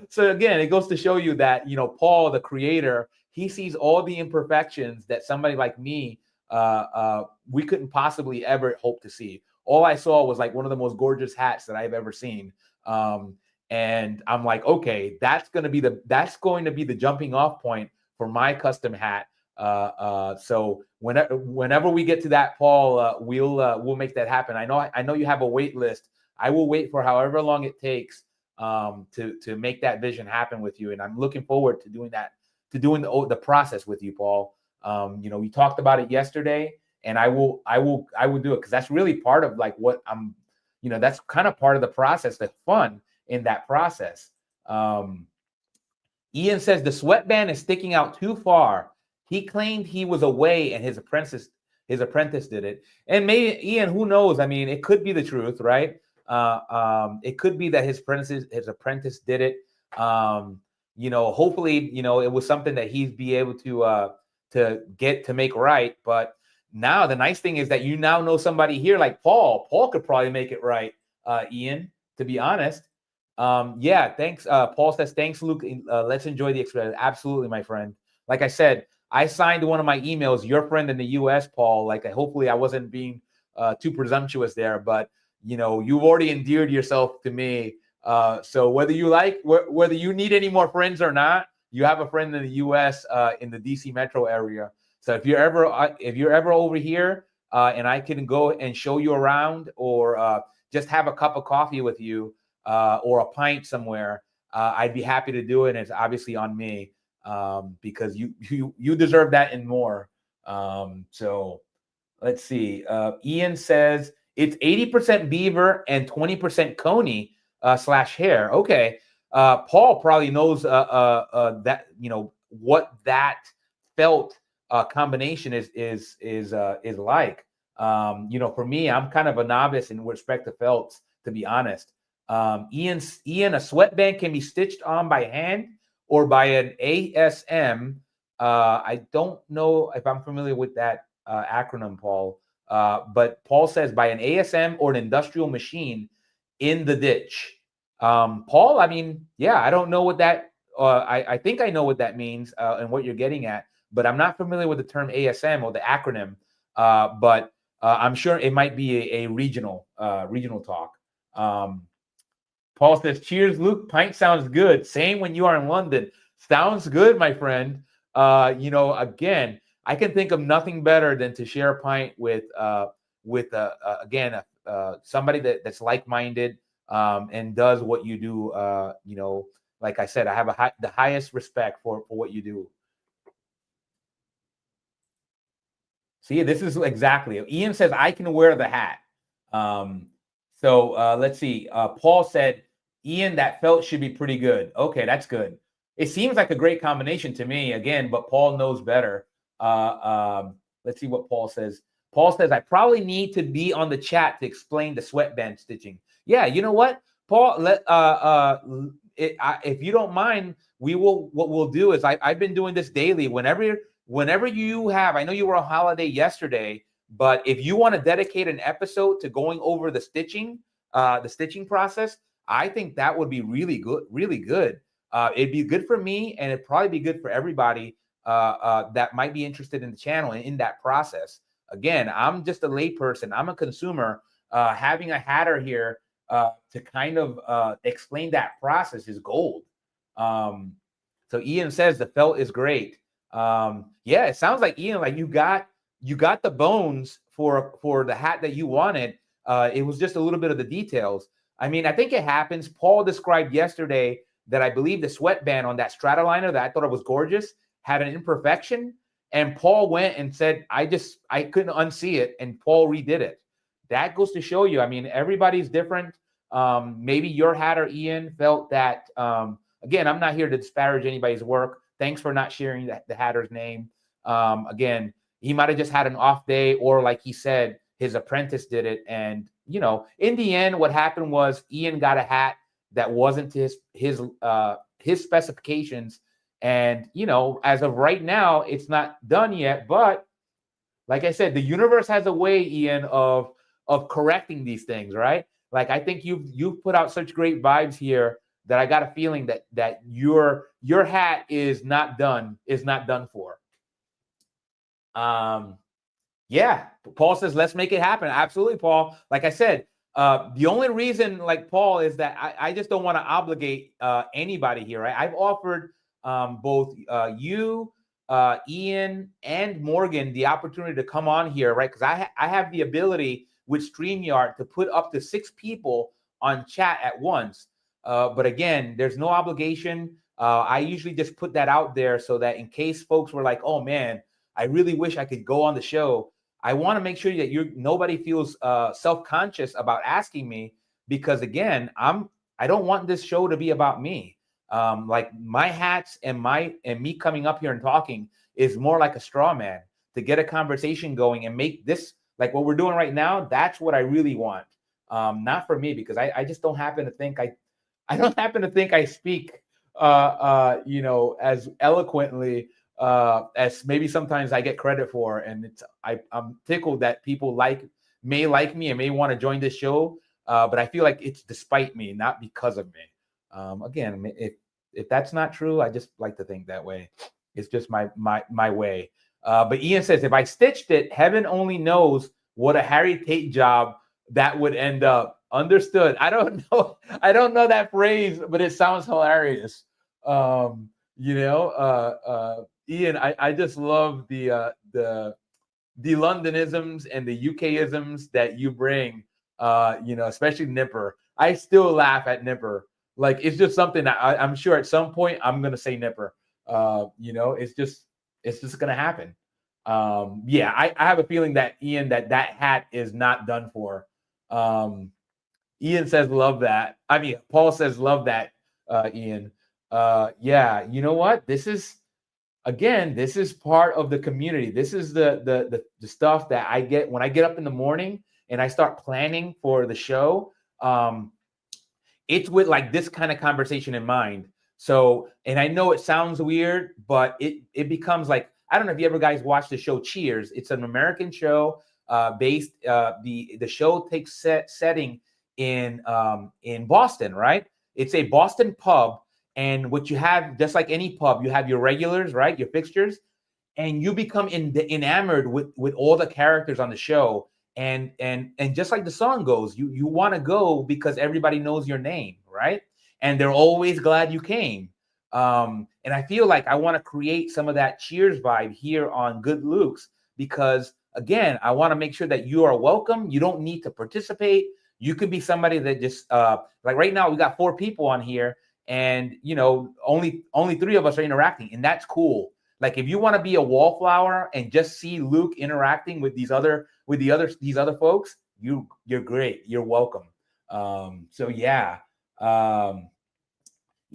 So again, it goes to show you that, Paul, the creator, he sees all the imperfections that somebody like me, we couldn't possibly ever hope to see. All I saw was like one of the most gorgeous hats that I've ever seen. And I'm like, okay, that's going to be the jumping off point for my custom hat. So whenever we get to that, Paul, we'll make that happen. I know you have a wait list. I will wait for however long it takes to make that vision happen with you, and I'm looking forward to doing that, to doing the process with you, Paul. We talked about it yesterday, and I will do it, because that's really part of like what I'm. That's kind of part of the process, the fun in that process. Ian says the sweatband is sticking out too far. He claimed he was away and his apprentice did it. And maybe, Ian, who knows? I mean, it could be the truth, right? It could be that his apprentice did it. Hopefully, it was something that he'd be able to make right. But now the nice thing is that you now know somebody here like Paul. Paul could probably make it right, Ian, to be honest. Thanks. Paul says, thanks, Luke. Let's enjoy the experience. Absolutely, my friend. Like I said, I signed one of my emails, your friend in the US, Paul. Like, hopefully I wasn't being too presumptuous there, but you've already endeared yourself to me. So whether you need any more friends or not, you have a friend in the US, in the DC metro area. So if you're ever over here, and I can go and show you around, or just have a cup of coffee with you, or a pint somewhere, I'd be happy to do it. And it's obviously on me, because you deserve that and more. So let's see. Ian says it's 80% beaver and 20% coney / hair. Okay. Paul probably knows that, what that felt combination is like. For me, I'm kind of a novice in respect to felts, to be honest. Ian, a sweatband can be stitched on by hand or by an ASM. I don't know if I'm familiar with that acronym, Paul. But Paul says by an ASM or an industrial machine in the ditch. Paul, I mean, yeah, I don't know what that. I think I know what that means and what you're getting at, but I'm not familiar with the term ASM or the acronym. But I'm sure it might be a regional talk. Paul says, "Cheers, Luke. Pint sounds good. Same when you are in London. Sounds good, my friend. Again, I can think of nothing better than to share a pint with somebody that's like-minded and does what you do. Like I said, I have the highest respect for what you do." See, this is exactly. Ian says, "I can wear the hat." So let's see. Paul said, "Ian, that felt should be pretty good." Okay, that's good. It seems like a great combination to me, again, but Paul knows better. Let's see what Paul says. Paul says, "I probably need to be on the chat to explain the sweatband stitching." Yeah, you know what, Paul? If you don't mind, we will. What we'll do is I've been doing this daily. Whenever you have, I know you were on holiday yesterday, but if you want to dedicate an episode to going over the stitching process, I think that would be really good, really good. It'd be good for me, and it'd probably be good for everybody that might be interested in the channel and in that process. Again, I'm just a layperson. I'm a consumer. Having a hatter here to kind of explain that process is gold. So Ian says the felt is great. Yeah, it sounds like, Ian, like you got the bones for the hat that you wanted. It was just a little bit of the details. I mean, I think it happens. Paul described yesterday that I believe the sweatband on that Stratoliner that I thought it was gorgeous had an imperfection, and Paul went and said, I couldn't unsee it, and Paul redid it. That goes to show you, I mean, everybody's different. Maybe your hatter, Ian, felt that, again, I'm not here to disparage anybody's work. Thanks for not sharing the hatter's name. Again, he might have just had an off day, or like he said, his apprentice did it. And, in the end, what happened was Ian got a hat that wasn't to his specifications. And, as of right now, it's not done yet. But like I said, the universe has a way, Ian, of correcting these things, right? Like, I think you've put out such great vibes here that I got a feeling that your hat is not done for. Yeah, Paul says, let's make it happen. Absolutely, Paul. Like I said, the only reason, like Paul, is that I just don't want to obligate anybody here, right? I've offered both you, Ian, and Morgan the opportunity to come on here, right? Because I have the ability with StreamYard to put up to 6 people on chat at once. But again, there's no obligation. I usually just put that out there so that in case folks were like, oh man, I really wish I could go on the show, I want to make sure that nobody feels self-conscious about asking me, because again, I don't want this show to be about me. Like my hats and me coming up here and talking is more like a straw man to get a conversation going and make this like what we're doing right now. That's what I really want. Not for me, because I just don't happen to think I don't happen to think I speak as eloquently as maybe sometimes I get credit for. And I'm tickled that people may like me and may want to join this show. But I feel like it's despite me, not because of me. Again, if that's not true, I just like to think that way. It's just my way. But Ian says, if I stitched it, heaven only knows what a Harry Tate job that would end up. Understood. I don't know that phrase, but it sounds hilarious. Ian, I just love the Londonisms and the UKisms that you bring. Especially Nipper. I still laugh at Nipper. Like, it's just something that I'm sure at some point I'm gonna say Nipper. It's just gonna happen. I have a feeling that Ian, that hat is not done for. Ian says, love that. I mean, Paul says, love that. Ian. Yeah, you know what? This is again, this is part of the community. This is the stuff that I get when I get up in the morning and I start planning for the show. Um, it's with like this kind of conversation in mind. So, and I know it sounds weird, but it becomes like, I don't know if you ever guys watch the show Cheers. It's an American show based the show takes setting in Boston, right? It's a Boston pub, and what you have, just like any pub, you have your regulars, right? Your fixtures, and you become enamored with all the characters on the show, and just like the song goes, you want to go because everybody knows your name, right? And they're always glad you came. And I feel like I want to create some of that Cheers vibe here on Good Luke's, because again, I want to make sure that you are welcome. You don't need to participate. You could be somebody that just like right now we got 4 people on here, and you know, only 3 of us are interacting, and that's cool. Like if you want to be a wallflower and just see Luke interacting with these other folks, you're great. You're welcome. So yeah.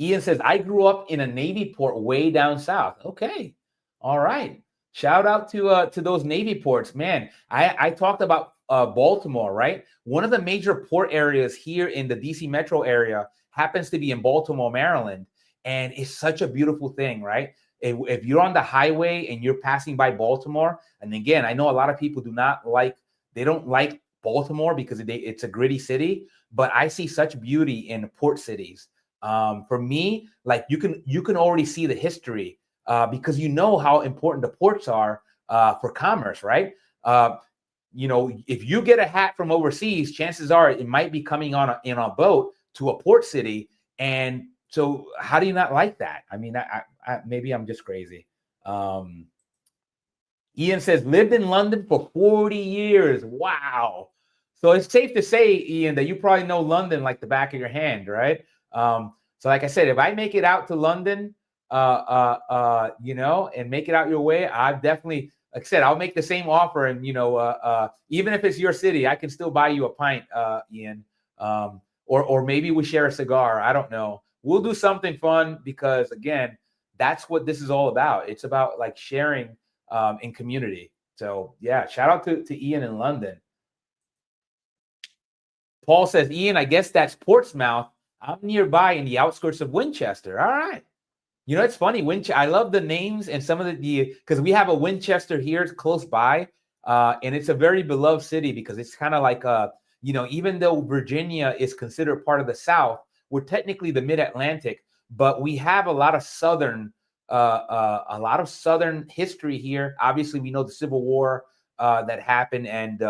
Ian says, I grew up in a Navy port way down south. Okay. All right. Shout out to those Navy ports. Man, I talked about Baltimore, right? One of the major port areas here in the DC metro area happens to be in Baltimore, Maryland. And it's such a beautiful thing, right? If you're on the highway and you're passing by Baltimore, and again, I know a lot of people they don't like Baltimore because it's a gritty city, but I see such beauty in port cities. For me, like you can already see the history because you know how important the ports are for commerce, right? You know, if you get a hat from overseas, chances are it might be coming in a boat to a port city, and so how do you not like that? I mean, I maybe I'm just crazy. Ian says, lived in London for 40 years. Wow. So it's safe to say, Ian, that you probably know London like the back of your hand, right? So like I said, if I make it out to London, you know, and make it out your way, I've definitely, like I said, I'll make the same offer. And, you know, even if it's your city, I can still buy you a pint, Ian. Or maybe we share a cigar. I don't know. We'll do something fun because, again, that's what this is all about. It's about like sharing in community. So yeah, shout out to Ian in London. Paul says, Ian, I guess that's Portsmouth. I'm nearby in the outskirts of Winchester. All right. You know, it's funny. I love the names and some of the because we have a Winchester here close by, and it's a very beloved city because it's kind of like you know, even though Virginia is considered part of the South, we're technically the Mid-Atlantic, but we have a lot of Southern history here. Obviously, we know the Civil War that happened, and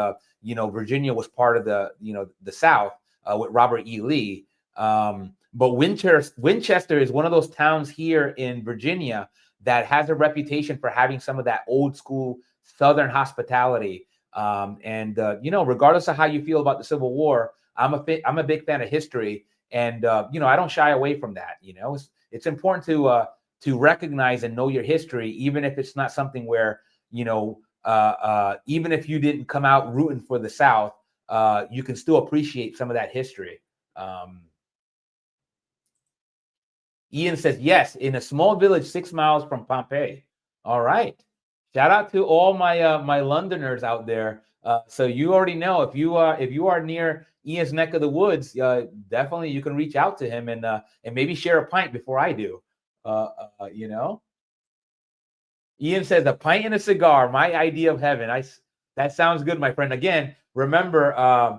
you know, Virginia was part of the South with Robert E. Lee. But Winchester is one of those towns here in Virginia that has a reputation for having some of that old school Southern hospitality. And you know, regardless of how you feel about the Civil War, I'm a big fan of history, and you know, I don't shy away from that. You know, it's important to recognize and know your history, even if it's not something where, you know, even if you didn't come out rooting for the South, you can still appreciate some of that history. Ian says, yes, in a small village 6 miles from Pompeii. All right. Shout out to all my my Londoners out there. So you already know if you are near Ian's neck of the woods, definitely you can reach out to him and maybe share a pint before I do. You know. Ian says a pint and a cigar, my idea of heaven. That sounds good, my friend. Again, remember, I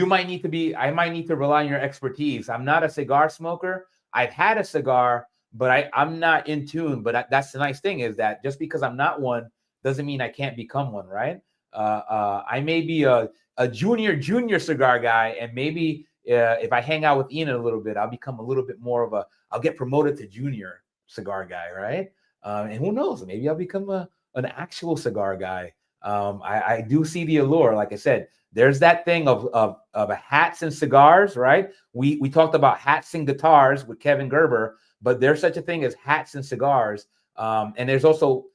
might need to rely on your expertise. I'm not a cigar smoker. I've had a cigar, but I'm not in tune. But that's the nice thing, is that just because I'm not one doesn't mean I can't become one, right? I may be a junior cigar guy, and maybe if I hang out with Ian a little bit, I'll become a little bit more of I'll get promoted to junior cigar guy, right? And who knows, maybe I'll become an actual cigar guy. I do see the allure. Like I said, there's that thing of hats and cigars, right? We talked about hats and guitars with Kevin Gerber, but there's such a thing as hats and cigars. And there's also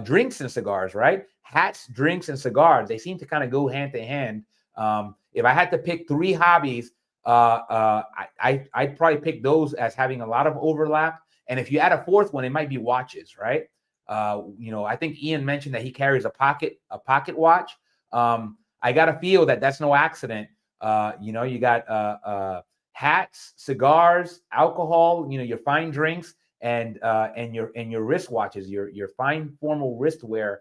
drinks and cigars, right? Hats, drinks, and cigars, they seem to kind of go hand to hand. If I had to pick 3 hobbies I'd probably pick those as having a lot of overlap. And if you add a fourth one, it might be watches, right? I think Ian mentioned that he carries a pocket watch. I got to feel that that's no accident. You got hats, cigars, alcohol, your fine drinks, and your wristwatches, your fine formal wristwear,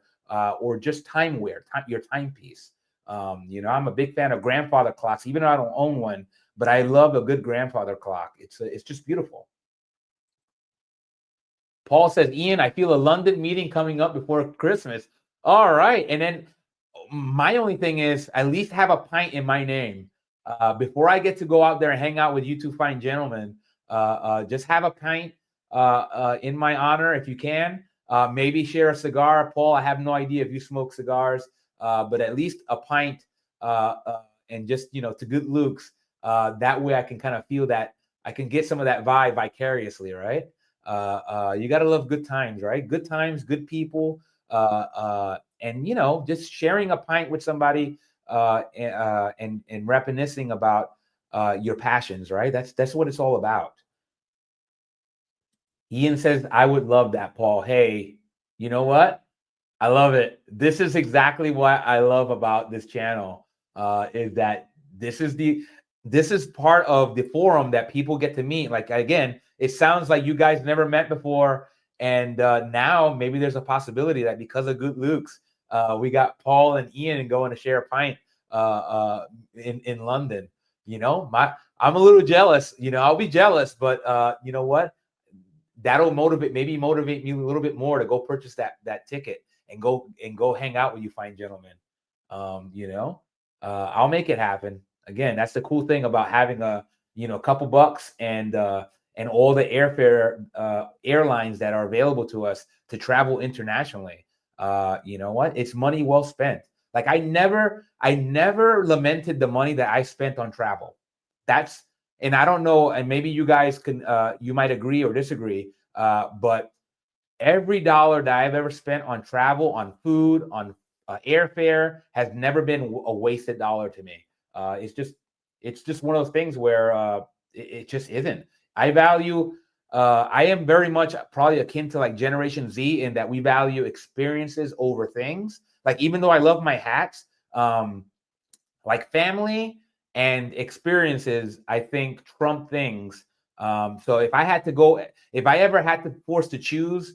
or just time wear, your timepiece. I'm a big fan of grandfather clocks, even though I don't own one, but I love a good grandfather clock. It's just beautiful. Paul says, Ian, I feel a London meeting coming up before Christmas. All right. And then my only thing is at least have a pint in my name. Before I get to go out there and hang out with you two fine gentlemen, just have a pint in my honor if you can. Maybe share a cigar. Paul, I have no idea if you smoke cigars, but at least a pint and just, to good looks. That way I can kind of feel that I can get some of that vibe vicariously, right? You got to love good times, right? Good times, good people, and just sharing a pint with somebody and reminiscing about your passions, right? That's what it's all about. Ian says, I would love that, Paul. Hey, you know what? I love it. This is exactly what I love about this channel, is that this is part of the forum that people get to meet. Like, again, it sounds like you guys never met before. And now maybe there's a possibility that because of Good Luke's, we got Paul and Ian going to share a pint in London. I'm a little jealous. I'll be jealous, but you know what? That'll motivate me a little bit more to go purchase that ticket and go hang out with you fine gentlemen. I'll make it happen. Again, that's the cool thing about having a couple bucks and all the airlines that are available to us to travel internationally. You know what? It's money well spent. Like I never lamented the money that I spent on travel. And I don't know, and maybe you guys you might agree or disagree, but every dollar that I've ever spent on travel, on food, on airfare has never been a wasted dollar to me. It's just one of those things where it just isn't. I am very much probably akin to like Generation Z in that we value experiences over things. Like, even though I love my hats, like family and experiences, I think trump things. So if I ever had to force to choose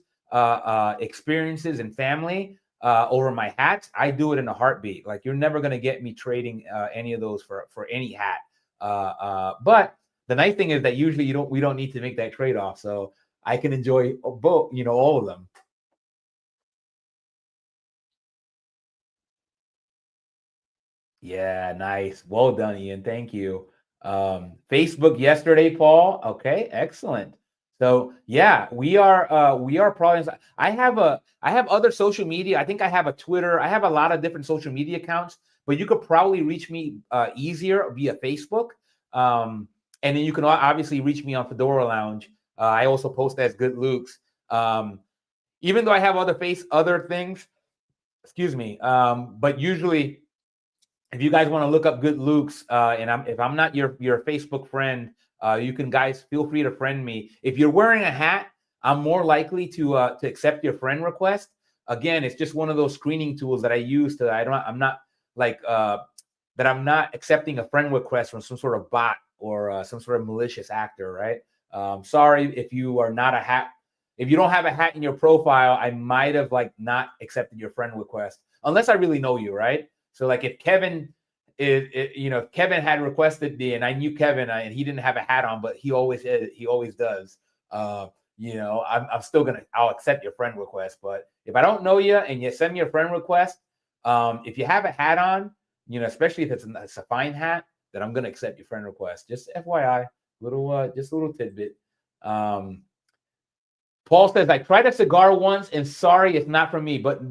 experiences and family over my hats, I do it in a heartbeat. Like, you're never going to get me trading any of those for any hat. But the nice thing is that usually we don't need to make that trade-off. So I can enjoy both, all of them. Yeah, nice. Well done, Ian. Thank you. Facebook yesterday, Paul. Okay, excellent. So yeah, we are probably. I have other social media. I think I have a Twitter. I have a lot of different social media accounts, but you could probably reach me easier via Facebook. And then you can obviously reach me on Fedora Lounge. I also post as Good Luke's. Even though I have other things, excuse me. But usually, if you guys want to look up Good Luke's, and if I'm not your Facebook friend, you can guys feel free to friend me. If you're wearing a hat, I'm more likely to accept your friend request. Again, it's just one of those screening tools that I use I'm not accepting a friend request from some sort of bot or some sort of malicious actor, right? Sorry if you are not a hat. If you don't have a hat in your profile, I might have not accepted your friend request unless I really know you, right? So like if Kevin if Kevin had requested me and I knew Kevin and he didn't have a hat on, but he always does. I'll accept your friend request. But if I don't know you and you send me a friend request, if you have a hat on, especially if it's a fine hat, then I'm gonna accept your friend request. Just FYI, just a little tidbit. Paul says, I tried a cigar once and sorry, it's not for me, but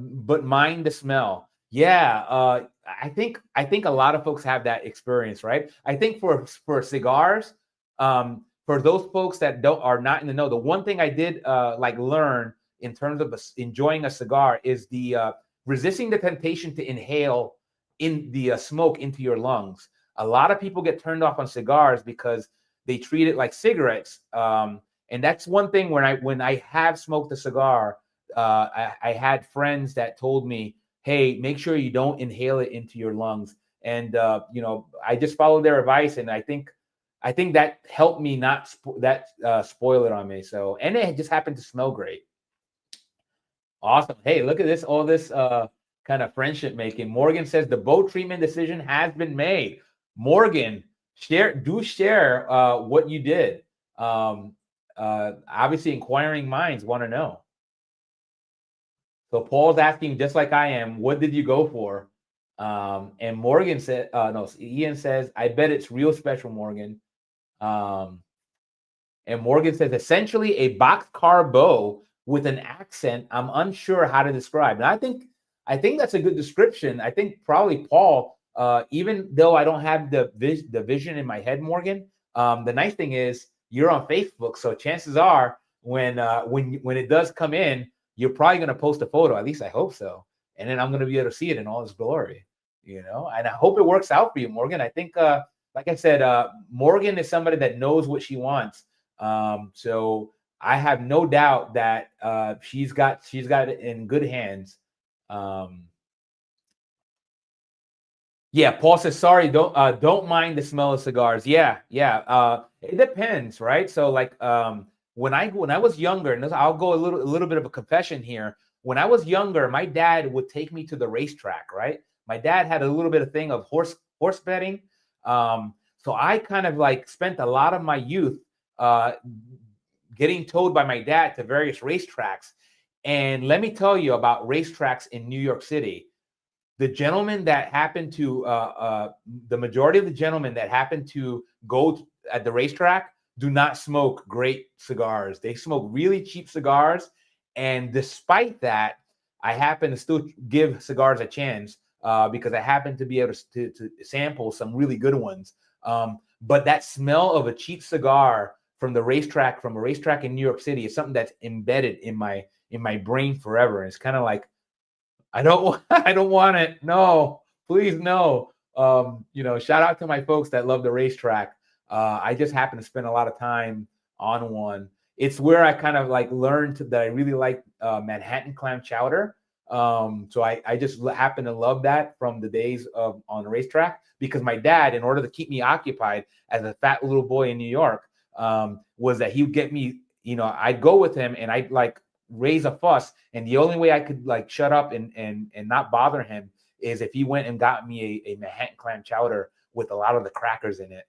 mind the smell. Yeah, I think a lot of folks have that experience, right? I think for cigars, for those folks that are not in the know, the one thing I did learn in terms of enjoying a cigar is the resisting the temptation to inhale in the smoke into your lungs. a lot of people get turned off on cigars because they treat it like cigarettes. And that's one thing when I have smoked a cigar, I had friends that told me, hey, make sure you don't inhale it into your lungs. And I just followed their advice, and I think that helped me not spoil it on me. So, and it just happened to smell great. Awesome. Hey, look at this, all this kind of friendship making. Morgan says the boat treatment decision has been made. Morgan, share what you did. Obviously, inquiring minds want to know. So Paul's asking, just like I am, what did you go for? And Morgan said, no, Ian says, I bet it's real special, Morgan. And Morgan says, essentially a boxcar bow with an accent I'm unsure how to describe. And I think that's a good description. I think probably Paul, even though I don't have the vision in my head, Morgan, the nice thing is you're on Facebook, so chances are when it does come in, you're probably going to post a photo. At least I hope so. And then I'm going to be able to see it in all its glory, and I hope it works out for you, Morgan. I think, like I said, Morgan is somebody that knows what she wants. So I have no doubt that she's got it in good hands. Yeah, Paul says, sorry, don't mind the smell of cigars. Yeah. It depends, right? So like when I was younger, and I'll go a little bit of a confession here. When I was younger, my dad would take me to the racetrack, right? My dad had a little bit of thing of horse betting. So I kind of like spent a lot of my youth getting towed by my dad to various racetracks. And let me tell you about racetracks in New York City. The gentlemen that happened to, the majority of the gentlemen that happen to go at the racetrack do not smoke great cigars. They smoke really cheap cigars. And despite that, I happen to still give cigars a chance because I happen to be able to sample some really good ones. But that smell of a cheap cigar from a racetrack in New York City is something that's embedded in my brain forever. And it's kind of like, I don't want it. No, please no. Shout out to my folks that love the racetrack. I just happen to spend a lot of time on one. It's where I kind of like learned that I really like Manhattan clam chowder. So I just happen to love that from the days on the racetrack, because my dad, in order to keep me occupied as a fat little boy in New York, was that he would get me, I'd go with him and I'd like raise a fuss, and the only way I could like shut up and not bother him is if he went and got me a Manhattan clam chowder with a lot of the crackers in it,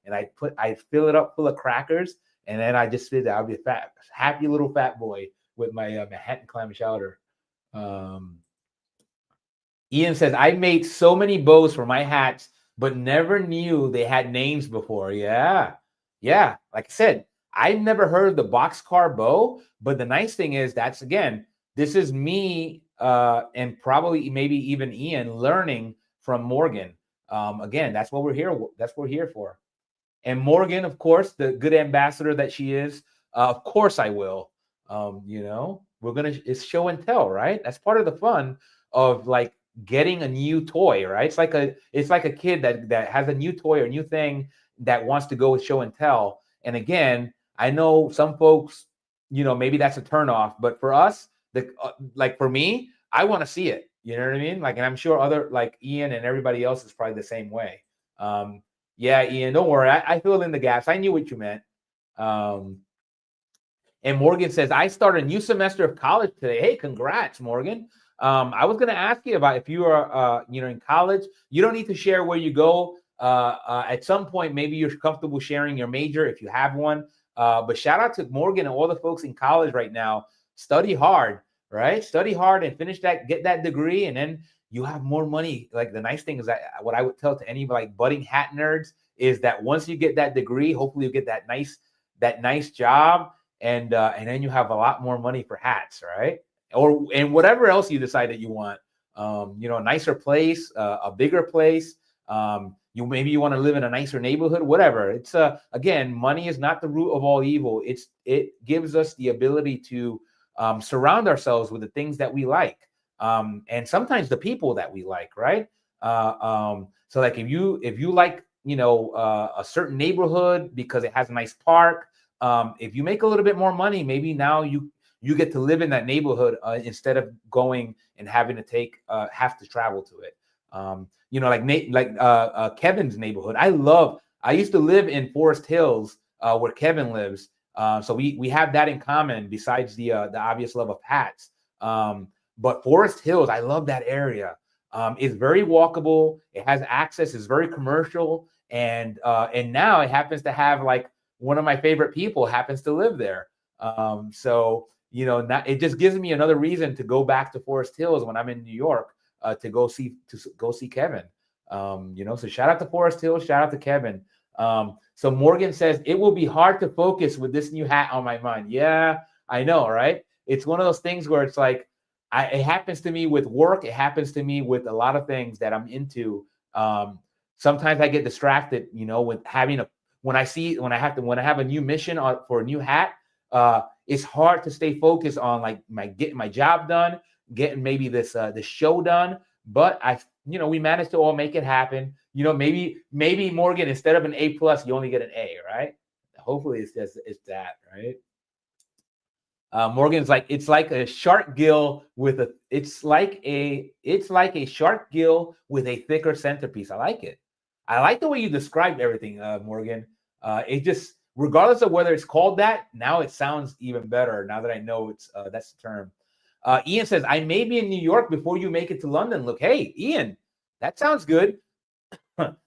and I'd fill it up full of crackers, and then I just sit there. I'll be a happy little fat boy with my Manhattan clam chowder. Ian says, I made so many bows for my hats, but never knew they had names before. Yeah. Like I said, I've never heard of the boxcar bow, but the nice thing is this is me and probably maybe even Ian learning from Morgan. Again, that's what we're here. That's what we're here for. And Morgan, of course, the good ambassador that she is, of course I will. It's show and tell, right? That's part of the fun of like getting a new toy, right? It's like a kid that has a new toy or new thing that wants to go with show and tell. And again, I know some folks, maybe that's a turnoff, but for us, like for me, I want to see it. You know what I mean? Like, and I'm sure other like Ian and everybody else is probably the same way. Yeah, Ian, don't worry. I filled in the gaps. I knew what you meant. And Morgan says, I start a new semester of college today. Hey, congrats, Morgan. I was going to ask you about if you are, in college. You don't need to share where you go. At some point, maybe you're comfortable sharing your major if you have one. But shout out to Morgan and all the folks in college right now. Study hard, right? Study hard and get that degree, and then you have more money. Like the nice thing is that what I would tell to any like budding hat nerds is that once you get that degree, hopefully you get that nice job, and then you have a lot more money for hats, right? And whatever else you decide that you want. A nicer place, a bigger place. Maybe you want to live in a nicer neighborhood, whatever. It's again, money is not the root of all evil. It gives us the ability to surround ourselves with the things that we like, and sometimes the people that we like, right? So like if you like a certain neighborhood because it has a nice park. If you make a little bit more money, maybe now you get to live in that neighborhood instead of going and having to have to travel to it. Like Kevin's neighborhood. I used to live in Forest Hills where Kevin lives. So we have that in common besides the obvious love of hats. But Forest Hills, I love that area. It's very walkable. It has access. It's very commercial, and now it happens to have like one of my favorite people happens to live there. So it just gives me another reason to go back to Forest Hills when I'm in New York to go see Kevin. So shout out to Forest Hills, shout out to Kevin. So Morgan says it will be hard to focus with this new hat on my mind. Yeah, I know, right? It's one of those things where it's like it happens to me with work. It happens to me with a lot of things that I'm into. Sometimes I get distracted, with when I have a new mission for a new hat. It's hard to stay focused on like getting my job done, getting maybe this show done. But we managed to all make it happen. Maybe Morgan, instead of an A+, you only get an A, right? Hopefully it's that, right? Morgan's like, it's like a shark gill with a shark gill with a thicker centerpiece. I like it. I like the way you described everything, Morgan. It just, regardless of whether it's called that, now it sounds even better now that I know that's the term. Ian says, I may be in New York before you make it to London. Look, hey, Ian, that sounds good.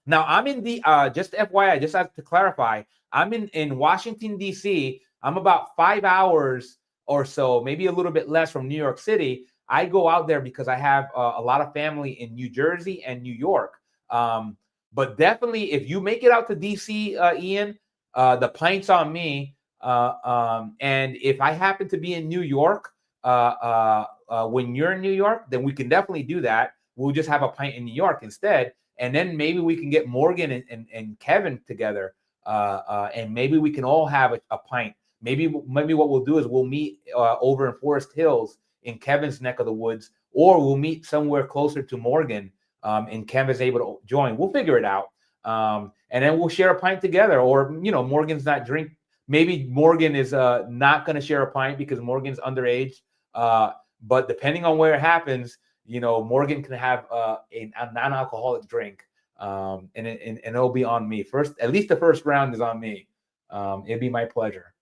Now I'm in just FYI, just have to clarify, I'm in Washington, D.C. I'm about 5 hours or so, maybe a little bit less from New York City. I go out there because I have a lot of family in New Jersey and New York. But definitely, if you make it out to DC, Ian, the pint's on me. And if I happen to be in New York when you're in New York, then we can definitely do that. We'll just have a pint in New York instead. And then maybe we can get Morgan and Kevin together. And maybe we can all have a pint. Maybe what we'll do is we'll meet over in Forest Hills in Kevin's neck of the woods, or we'll meet somewhere closer to Morgan and Kevin's able to join. We'll figure it out. And then we'll share a pint together. Or, Morgan's not drink. Maybe Morgan is not going to share a pint because Morgan's underage. But depending on where it happens, Morgan can have a non-alcoholic drink. And it'll be on me. At least the first round is on me. It'd be my pleasure.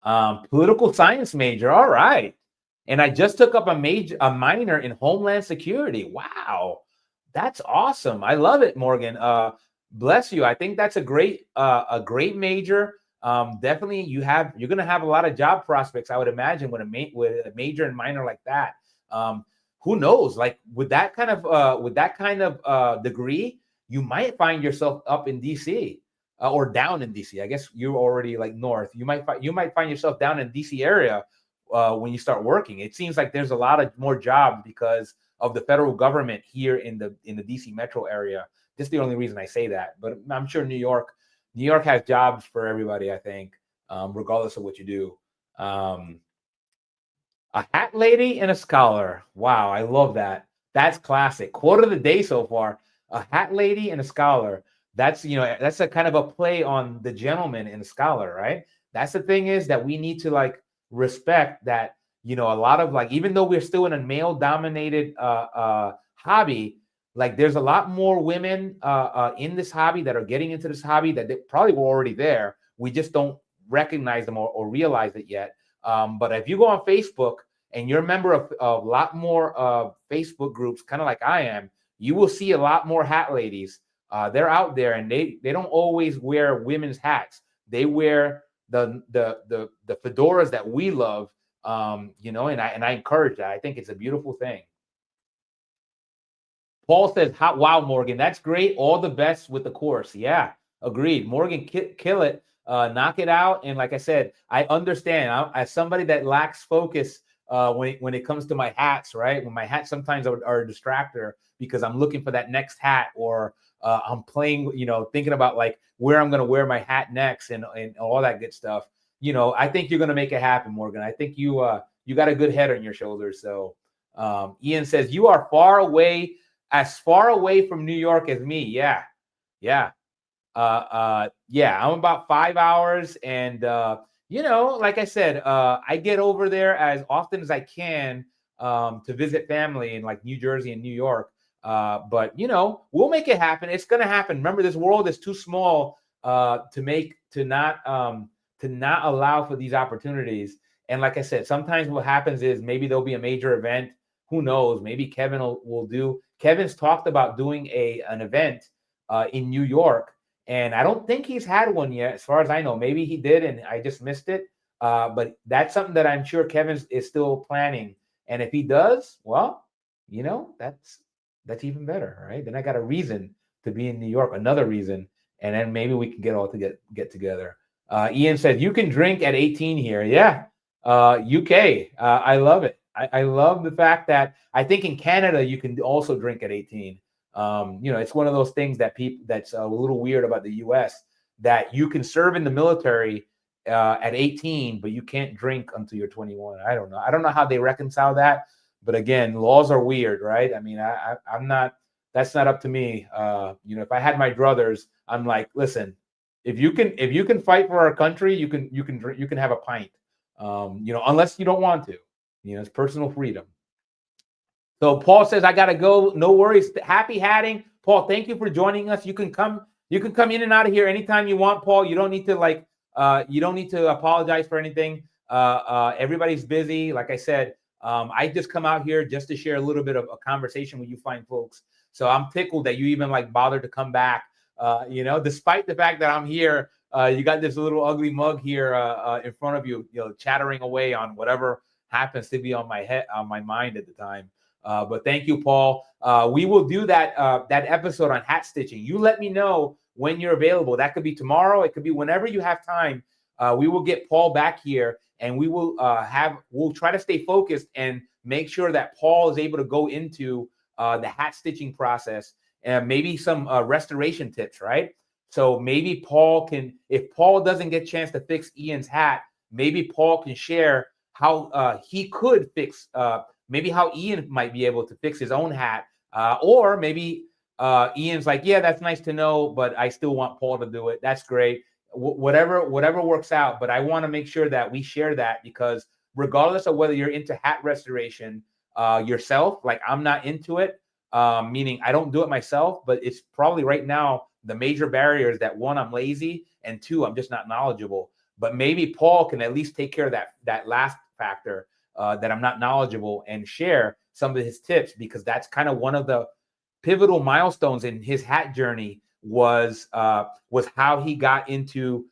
Political science major. All right. And I just took up a minor in Homeland Security. Wow. That's awesome. I love it, Morgan. Bless you. I think that's a great major. Definitely you're going to have a lot of job prospects, I would imagine, with a major and minor like that. Who knows? Like with that kind of degree, you might find yourself up in DC. Or down in DC. I guess you're already like north. You might find yourself down in DC area when you start working. It seems like there's a lot of more jobs because of the federal government here in the DC metro area. Just the only reason I say that. But I'm sure New York has jobs for everybody, I think, regardless of what you do. A hat lady and a scholar. Wow, I love that. That's classic. Quote of the day so far. A hat lady and a scholar. That's a kind of a play on the gentleman and the scholar, right? That's the thing, is that we need to like respect that, a lot of like, even though we're still in a male dominated hobby, like there's a lot more women in this hobby that are getting into this hobby that they probably were already there. We just don't recognize them or realize it yet. But if you go on Facebook and you're a member of a lot more Facebook groups, kind of like I am, you will see a lot more hat ladies. They're out there, and they don't always wear women's hats. They wear the fedoras that we love, and I encourage that. I think it's a beautiful thing. Paul says, wow, Morgan, that's great. All the best with the course. Yeah, agreed. Morgan, kill it, knock it out. And like I said, I understand. As somebody that lacks focus when it comes to my hats, right? When my hats sometimes are a distractor because I'm looking for that next hat, or I'm playing, thinking about like where I'm going to wear my hat next and all that good stuff. I think you're going to make it happen, Morgan. I think you got a good head on your shoulders. So Ian says, you are as far away from New York as me. Yeah. Yeah. Yeah, I'm about 5 hours, and like I said, I get over there as often as I can to visit family in like New Jersey and New York. But we'll make it happen. It's gonna happen. Remember, this world is too small to not allow for these opportunities. And like I said, sometimes what happens is maybe there'll be a major event. Who knows? Maybe Kevin will do. Kevin's talked about doing an event in New York, and I don't think he's had one yet, as far as I know. Maybe he did, and I just missed it. But that's something that I'm sure Kevin is still planning. And if he does, well, that's even better, right? Then I got a reason to be in New York, another reason, and then maybe we can get together. Ian said you can drink at 18 here. Yeah, UK. I love it. I love the fact that I think in Canada you can also drink at 18. It's one of those things that's a little weird about the U.S. that you can serve in the military at 18, but you can't drink until you're 21. I don't know. I don't know how they reconcile that. But again, laws are weird, right? I mean, I'm not. That's not up to me. If I had my druthers, I'm like, listen, if you can fight for our country, you can have a pint. Unless you don't want to. It's personal freedom. So Paul says, I gotta go. No worries. Happy hatting. Paul, thank you for joining us. You can come in and out of here anytime you want, Paul. You don't need to apologize for anything. Everybody's busy. Like I said, I just come out here just to share a little bit of a conversation with you fine folks. So I'm tickled that you even bothered to come back. Despite the fact that I'm here, you got this little ugly mug here in front of you, chattering away on whatever happens to be on my mind at the time. But thank you, Paul. We will do that episode on hat stitching. You let me know when you're available. That could be tomorrow. It could be whenever you have time. We will get Paul back here, and we'll try to stay focused and make sure that Paul is able to go into the hat stitching process and maybe some restoration tips, right? So maybe if Paul doesn't get a chance to fix Ian's hat, maybe Paul can share how he could fix maybe how Ian might be able to fix his own hat, or maybe Ian's like, yeah, that's nice to know, but I still want Paul to do it. That's great. Whatever works out. But I want to make sure that we share that, because regardless of whether you're into hat restoration yourself, like I'm not into it, meaning I don't do it myself, but it's probably right now the major barrier is that, one, I'm lazy, and two, I'm just not knowledgeable. But maybe Paul can at least take care of that last factor, that I'm not knowledgeable, and share some of his tips, because that's kind of one of the pivotal milestones in his hat journey was how he got into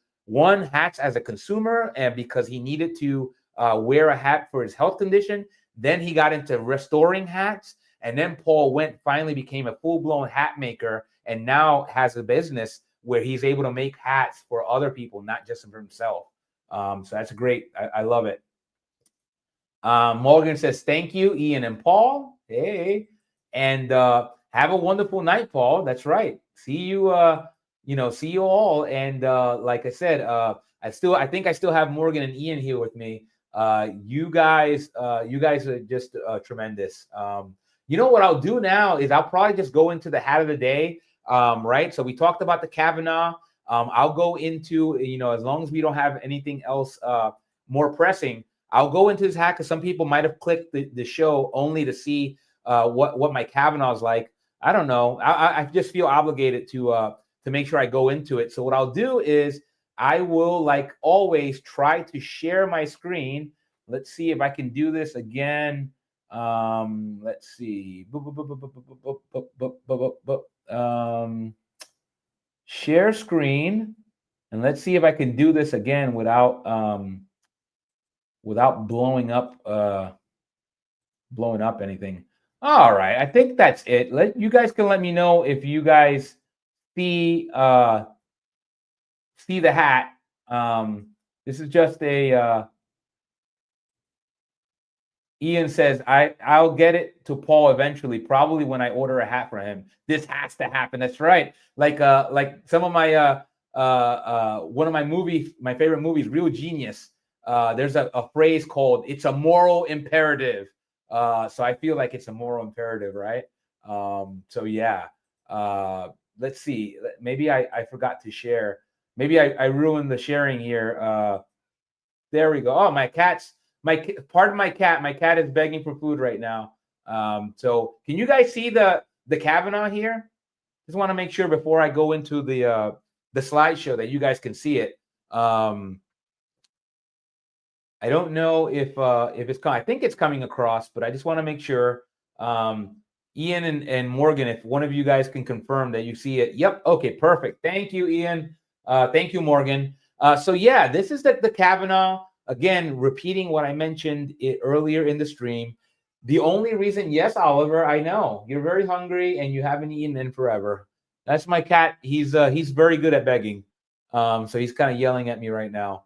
hats as a consumer, and because he needed to wear a hat for his health condition. Then he got into restoring hats, and then Paul finally became a full-blown hat maker, and now has a business where he's able to make hats for other people, not just for himself. So that's great. I love it. Morgan says, thank you, Ian and Paul. Hey, and have a wonderful night, Paul. That's right. See you all. And like I said, I think I still have Morgan and Ian here with me. You guys are just tremendous. What I'll do now is I'll probably just go into the hat of the day. Right. So we talked about the Cavanagh. I'll go into, as long as we don't have anything else more pressing, I'll go into this hat, because some people might have clicked the show only to see what my Cavanagh is like. I don't know. I just feel obligated to make sure I go into it. So what I'll do is I will, like always, try to share my screen. Let's see if I can do this again. Let's see. Share screen, and let's see if I can do this again without blowing up anything. All right, I think that's it. You guys can let me know if you guys see the hat. This is just a Ian says, I'll get it to Paul eventually, probably when I order a hat for him. This has to happen. That's right. Like some of my one of my favorite movies, Real Genius. There's a phrase called "It's a moral imperative." So I feel like it's a moral imperative, right? So yeah. let's see. Maybe I forgot to share. Maybe I ruined the sharing here. There we go. Oh, pardon my cat. My cat is begging for food right now. So can you guys see the Cavanagh here? Just want to make sure before I go into the slideshow that you guys can see it. I don't know if it's coming. I think it's coming across, but I just want to make sure. Ian and Morgan, if one of you guys can confirm that you see it. Yep. Okay. Perfect. Thank you, Ian. Thank you, Morgan. So yeah, this is the Cavanagh. Again, repeating what I mentioned earlier in the stream. The only reason, yes, Oliver, I know you're very hungry and you haven't eaten in forever. That's my cat. He's very good at begging. So he's kind of yelling at me right now.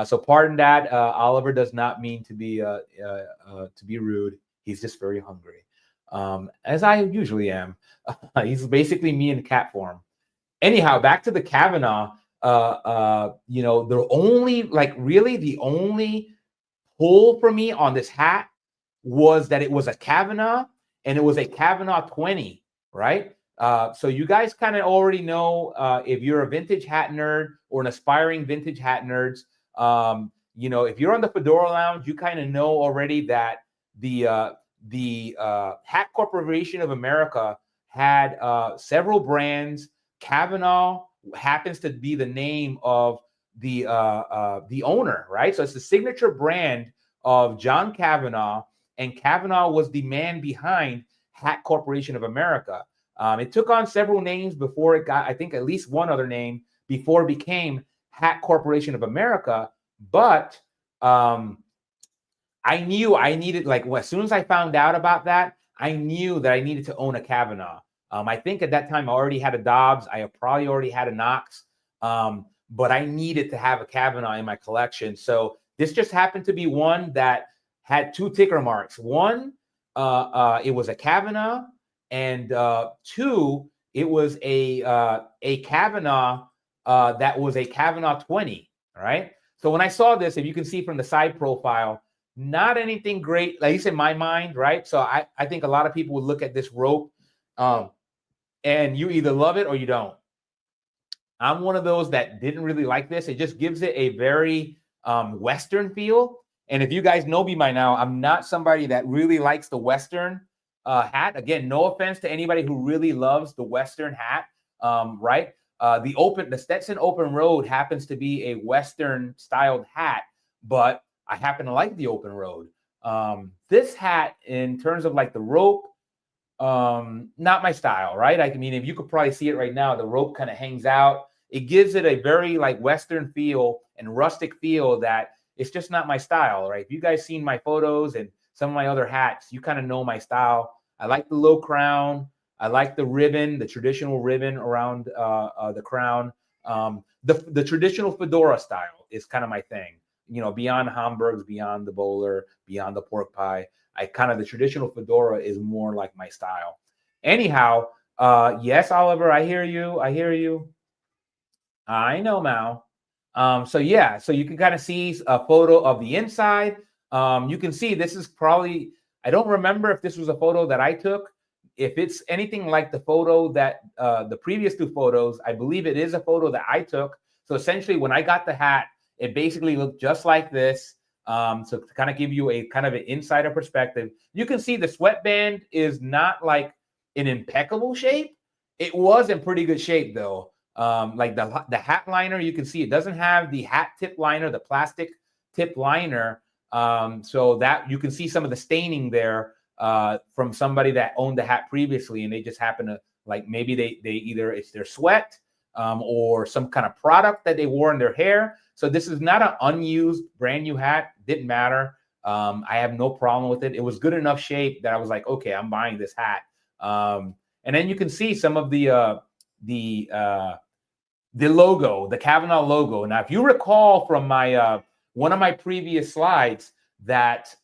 So pardon that. Oliver does not mean to be rude. He's just very hungry, as I usually am. He's basically me in cat form. Anyhow, back to the Cavanagh. The only pull for me on this hat was that it was a Cavanagh and it was a Cavanagh 20, right? So you guys kind of already know if you're a vintage hat nerd or an aspiring vintage hat nerds. If you're on the Fedora Lounge, you kind of know already that the Hat Corporation of America had several brands. Cavanagh happens to be the name of the owner, right? So it's the signature brand of John Cavanagh, and Cavanagh was the man behind Hat Corporation of America. It took on several names before it got, I think, at least one other name before it became Hat Corporation of America. But I knew I needed, as soon as I found out about that, I knew that I needed to own a Cavanagh. I think at that time I already had a Dobbs. I probably already had a Knox, but I needed to have a Cavanagh in my collection. So this just happened to be one that had two ticker marks. One, it was a Cavanagh, and two, it was a Cavanagh that was a Cavanagh 20. All right. So when I saw this, if you can see from the side profile, not anything great, at least in my mind, right? So I think a lot of people would look at this rope, and you either love it or you don't. I'm one of those that didn't really like this. It just gives it a very Western feel. And if you guys know me by now, I'm not somebody that really likes the Western hat. Again, no offense to anybody who really loves the Western hat, right? The Stetson Open Road happens to be a Western styled hat, but I happen to like the Open Road. This hat, in terms of like the rope, not my style, right? I mean, if you could probably see it right now, the rope kind of hangs out. It gives it a very like Western feel and rustic feel that it's just not my style, right? If you guys seen my photos and some of my other hats, you kind of know my style. I like the low crown. I like the ribbon, the traditional ribbon around the crown. The traditional fedora style is kind of my thing. Beyond Hamburgs, beyond the bowler, beyond the pork pie. The traditional fedora is more like my style. Anyhow, yes, Oliver, I hear you. I know, Mao. So you can kind of see a photo of the inside. You can see this is probably, I don't remember if this was a photo that I took. If it's anything like the photo that the previous two photos, I believe it is a photo that I took. So essentially, when I got the hat, it basically looked just like this. So to kind of give you a kind of an insider perspective, you can see the sweatband is not like in impeccable shape. It was in pretty good shape though. Like the hat liner, you can see it doesn't have the hat tip liner, the plastic tip liner. So that you can see some of the staining there from somebody that owned the hat previously, and they just happen to maybe they either it's their sweat or some kind of product that they wore in their hair. So this is not an unused brand new hat. Didn't matter. I have no problem with it. It was good enough shape that I was like, okay, I'm buying this hat. And then you can see some of the logo, the Cavanagh logo. Now, if you recall from my one of my previous slides, that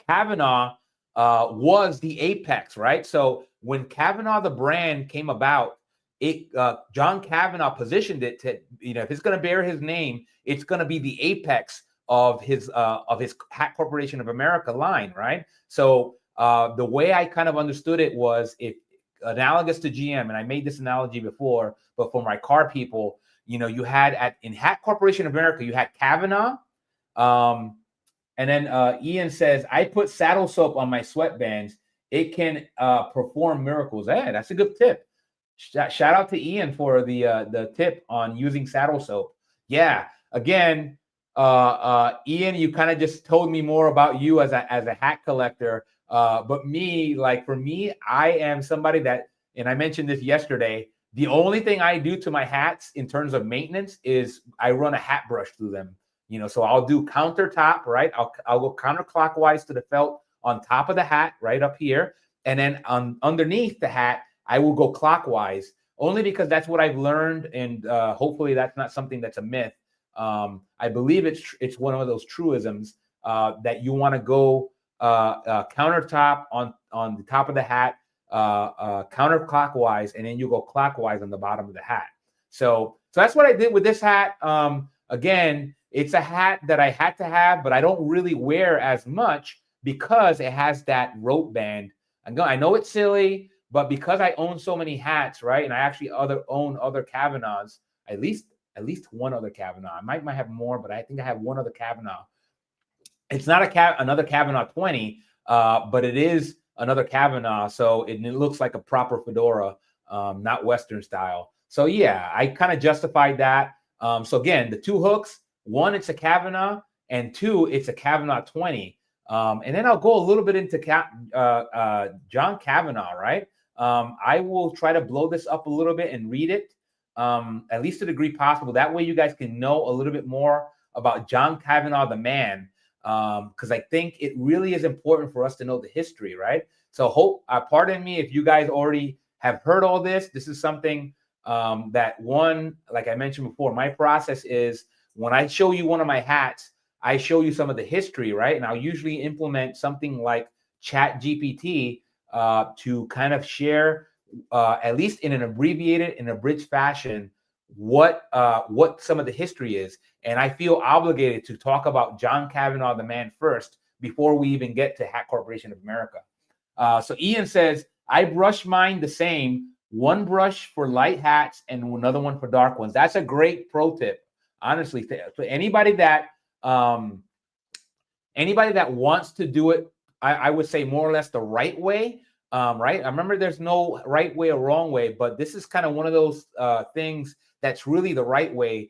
Cavanagh was the apex, right? So when Cavanagh the brand came about, John Cavanagh positioned it to, if it's going to bear his name, it's going to be the apex of his Hat Corporation of America line, right? So the way I kind of understood it was, if analogous to GM, and I made this analogy before, but for my car people, you had in Hat Corporation of America, you had Cavanagh. And then Ian says, I put saddle soap on my sweatbands. It can perform miracles. Hey, that's a good tip. Shout out to Ian for the tip on using saddle soap. Yeah, again, Ian, you kind of just told me more about you as a hat collector. But me, like for me, I am somebody that, and I mentioned this yesterday, the only thing I do to my hats in terms of maintenance is I run a hat brush through them. So I'll do countertop, right? I'll go counterclockwise to the felt on top of the hat, right up here. And then underneath the hat, I will go clockwise, only because that's what I've learned. And hopefully that's not something that's a myth. I believe it's one of those truisms that you want to go countertop on the top of the hat, counterclockwise, and then you go clockwise on the bottom of the hat. So that's what I did with this hat. Again, it's a hat that I had to have, but I don't really wear as much because it has that rope band. I know it's silly, but because I own so many hats, right? And I actually own other Cavanaghs, at least one other Cavanagh. I might have more, but I think I have one other Cavanagh. It's not another Cavanagh 20, but it is another Cavanagh. So it looks like a proper fedora, not Western style. So yeah, I kind of justified that. So again, the two hooks, one, it's a Cavanagh, and two, it's a Cavanagh 20. And then I'll go a little bit into John Cavanagh, right? I will try to blow this up a little bit and read it, at least to the degree possible. That way you guys can know a little bit more about John Cavanagh, the man, because I think it really is important for us to know the history, right? So pardon me if you guys already have heard all this. This is something that like I mentioned before, my process is when I show you one of my hats, I show you some of the history, right? And I'll usually implement something like Chat GPT to kind of share, at least in an abbreviated and abridged fashion, what some of the history is. And I feel obligated to talk about John Cavanagh, the man, first before we even get to Hat Corporation of America. So Ian says, I brush mine the same, one brush for light hats and another one for dark ones. That's a great pro tip. Honestly, for anybody that wants to do it, I would say more or less the right way, right? I remember there's no right way or wrong way, but this is kind of one of those things that's really the right way,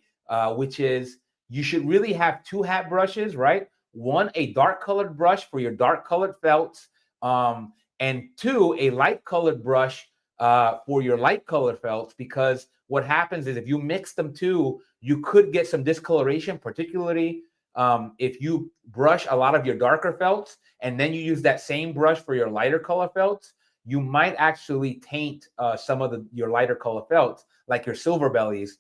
which is you should really have two hat brushes, right? One, a dark colored brush for your dark colored felts, and two, a light colored brush for your light colored felts, because what happens is if you mix them two, you could get some discoloration, particularly if you brush a lot of your darker felts and then you use that same brush for your lighter color felts, you might actually taint some of your lighter color felts, like your silver bellies.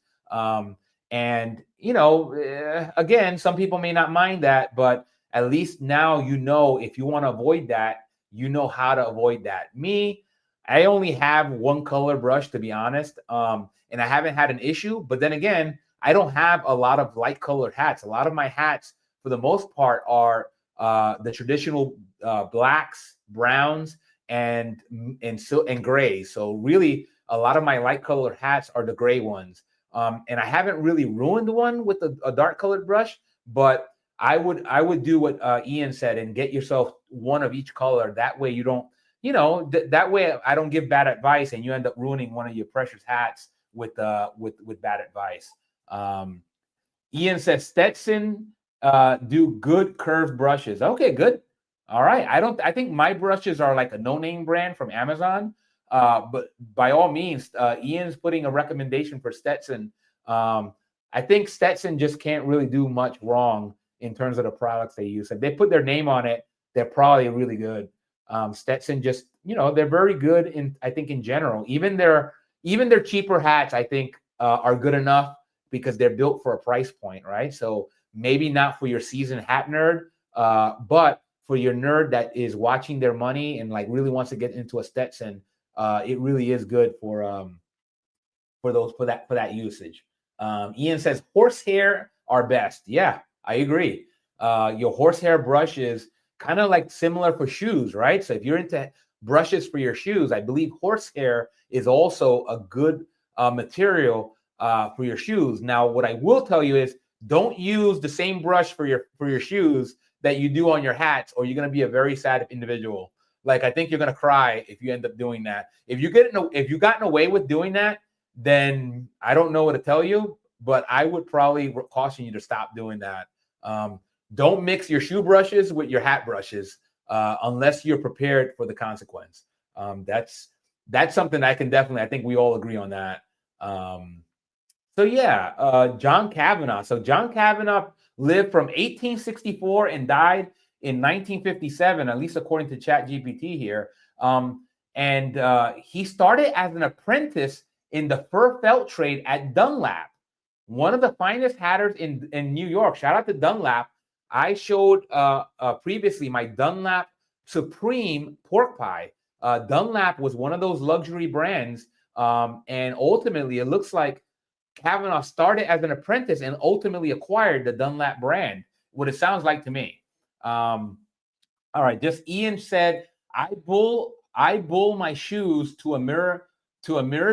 And, again, some people may not mind that, but at least now if you want to avoid that, you know how to avoid that. Me, I only have one color brush, to be honest, and I haven't had an issue. But then again, I don't have a lot of light colored hats. A lot of my hats, for the most part, are the traditional blacks, browns, and grays. So really, a lot of my light colored hats are the gray ones. And I haven't really ruined one with a dark colored brush, but I would do what Ian said and get yourself one of each color. That way you don't, that way I don't give bad advice and you end up ruining one of your precious hats with bad advice. Ian says Stetson do good curved brushes. Okay, good. All right. I think my brushes are like a no-name brand from Amazon. But by all means, Ian's putting a recommendation for Stetson. I think Stetson just can't really do much wrong in terms of the products they use. If they put their name on it, they're probably really good. Stetson just, they're very good I think in general. Even their cheaper hats, I think, are good enough because they're built for a price point, right? So maybe not for your seasoned hat nerd, but for your nerd that is watching their money and like really wants to get into a Stetson, it really is good for that usage. Ian says horsehair are best. Yeah, I agree. Your horsehair brush is kind of like similar for shoes, right? So if you're into brushes for your shoes. I believe horsehair is also a good material for your shoes. Now, what I will tell you is don't use the same brush for your shoes that you do on your hats, or you're going to be a very sad individual. Like, I think you're going to cry if you end up doing that. If you've gotten away with doing that, then I don't know what to tell you, but I would probably caution you to stop doing that. Don't mix your shoe brushes with your hat brushes unless you're prepared for the consequence. That's something I think we all agree on that. John Cavanagh. So John Cavanagh lived from 1864 and died in 1957, at least according to ChatGPT here. He started as an apprentice in the fur felt trade at Dunlap, one of the finest hatters in New York. Shout out to Dunlap. I showed previously my Dunlap Supreme pork pie. Dunlap was one of those luxury brands, and ultimately it looks like Cavanagh started as an apprentice and ultimately acquired the Dunlap brand, what it sounds like to me. All right, just Ian said, I bull my shoes to a mirror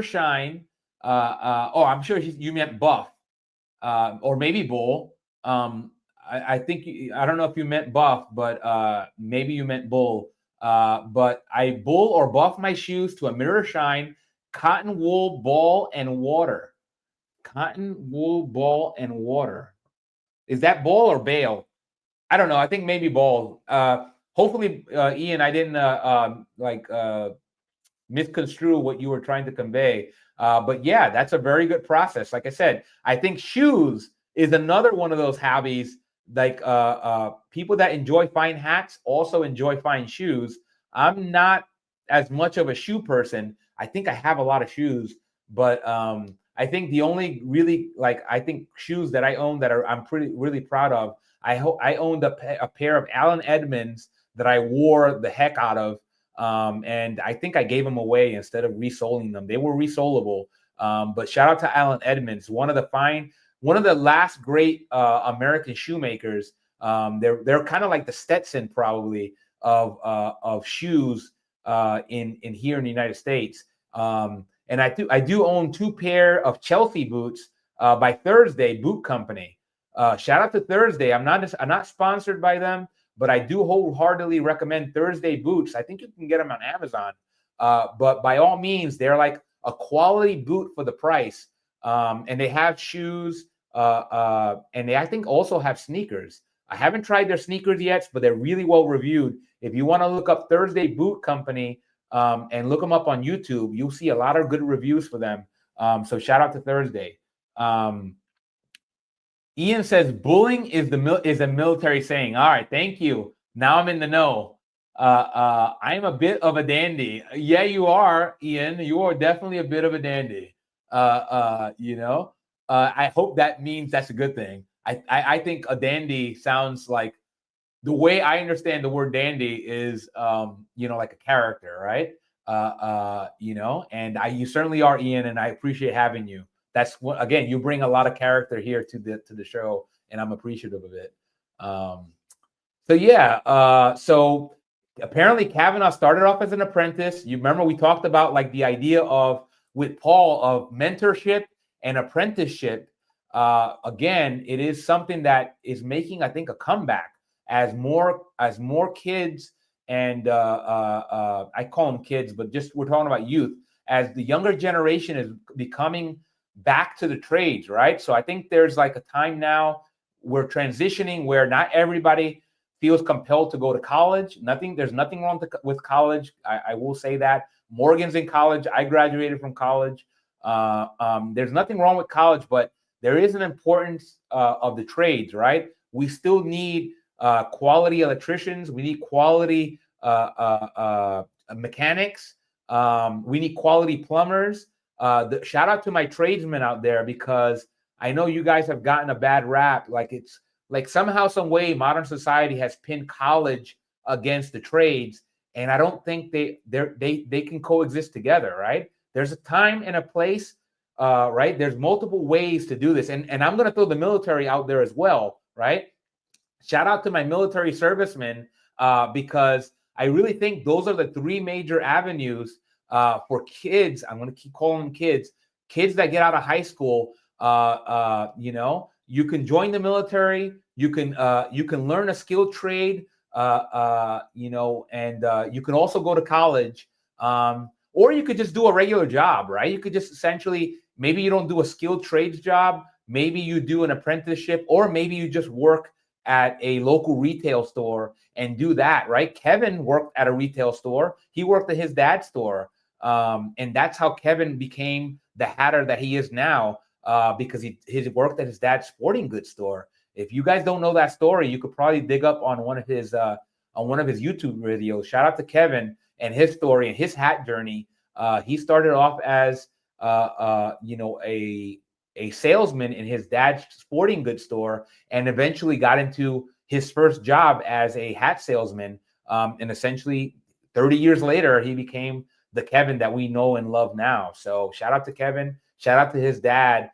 shine. I'm sure you meant buff, or maybe bull. I think I don't know if you meant buff, but maybe you meant bull. But I bull or buff my shoes to a mirror shine, cotton wool ball and water. Cotton wool ball and water. Is that ball or bale? I don't know. I think maybe ball. Hopefully, Ian, I didn't misconstrue what you were trying to convey. But yeah, that's a very good process. Like I said, I think shoes is another one of those hobbies. Like people that enjoy fine hats also enjoy fine shoes. I'm not as much of a shoe person. I think I have a lot of shoes, but I think the only really shoes that I own that I'm really proud of. I owned a pair of Allen Edmonds that I wore the heck out of. And I think I gave them away instead of resoling them. They were resolable. But shout out to Allen Edmonds, one of the last great American shoemakers. They're kind of like the Stetson probably of shoes in here in the United States. And I do own 2 pair of Chelsea boots by Thursday Boot Company. Shout out to Thursday. I'm not sponsored by them, but I do wholeheartedly recommend Thursday boots. I think you can get them on Amazon. But by all means, they're like a quality boot for the price. And they have shoes, and they, I think, also have sneakers. I haven't tried their sneakers yet, but they're really well reviewed. If you want to look up Thursday Boot Company and look them up on YouTube, you'll see a lot of good reviews for them. So shout out to Thursday. Ian says bullying is a military saying. All right, thank you. Now I'm in the know. I'm a bit of a dandy. Yeah, you are, Ian. You are definitely a bit of a dandy. I hope that means that's a good thing. I think a dandy sounds like, the way I understand the word dandy is, like a character, right? And you certainly are, Ian, and I appreciate having you. That's what, again, you bring a lot of character here to the show, and I'm appreciative of it. So apparently Cavanagh started off as an apprentice. You remember we talked about like the idea of, with Paul, of mentorship and apprenticeship. Again, it is something that is making, I think, a comeback as more kids, and I call them kids, but just we're talking about youth, as the younger generation is becoming back to the trades, right? So I think there's like a time now we're transitioning where not everybody feels compelled to go to college. There's nothing wrong with college. I will say that. Morgan's in college. I graduated from college. There's nothing wrong with college, but there is an importance of the trades, right? We still need quality electricians. We need quality mechanics. We need quality plumbers. Shout out to my tradesmen out there, because I know you guys have gotten a bad rap. Like, it's like somehow, some way, modern society has pinned college against the trades, and I don't think they can coexist together, right? There's a time and a place, right? There's multiple ways to do this, and I'm gonna throw the military out there as well, right? Shout out to my military servicemen, because I really think those are the three major avenues for kids. I'm going to keep calling them kids that get out of high school. You can join the military. You can learn a skilled trade. And you can also go to college. Or you could just do a regular job, right? You could just essentially, maybe you don't do a skilled trades job. Maybe you do an apprenticeship, or maybe you just work at a local retail store and do that, right? Kevin worked at a retail store. He worked at his dad's store. And that's how Kevin became the hatter that he is now, because he worked at his dad's sporting goods store. If you guys don't know that story, you could probably dig up on one of his YouTube videos. Shout out to Kevin and his story and his hat journey. He started off as a salesman in his dad's sporting goods store, and eventually got into his first job as a hat salesman. And essentially 30 years later, he became the Kevin that we know and love now. So shout out to Kevin. Shout out to his dad,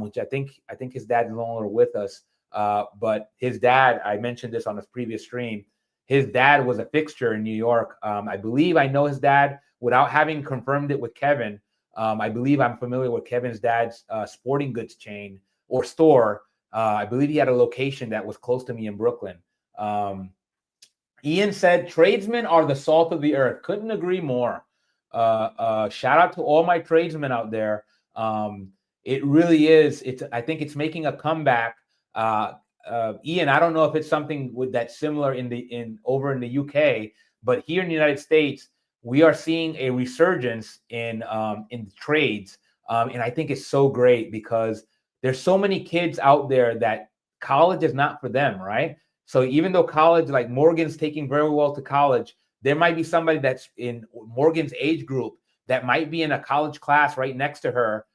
which I think his dad is no longer with us. But his dad, I mentioned this on his previous stream, his dad was a fixture in New York. I believe I know his dad without having confirmed it with Kevin. I believe I'm familiar with Kevin's dad's sporting goods chain or store. I believe he had a location that was close to me in Brooklyn. Ian said, tradesmen are the salt of the earth. Couldn't agree more. Shout out to all my tradesmen out there. It really is. I think it's making a comeback. Ian, I don't know if it's something that's similar over in the UK, but here in the United States, we are seeing a resurgence in trades. And I think it's so great because there's so many kids out there that college is not for them, right? So even though college, like Morgan's taking very well to college, there might be somebody that's in Morgan's age group that might be in a college class right next to her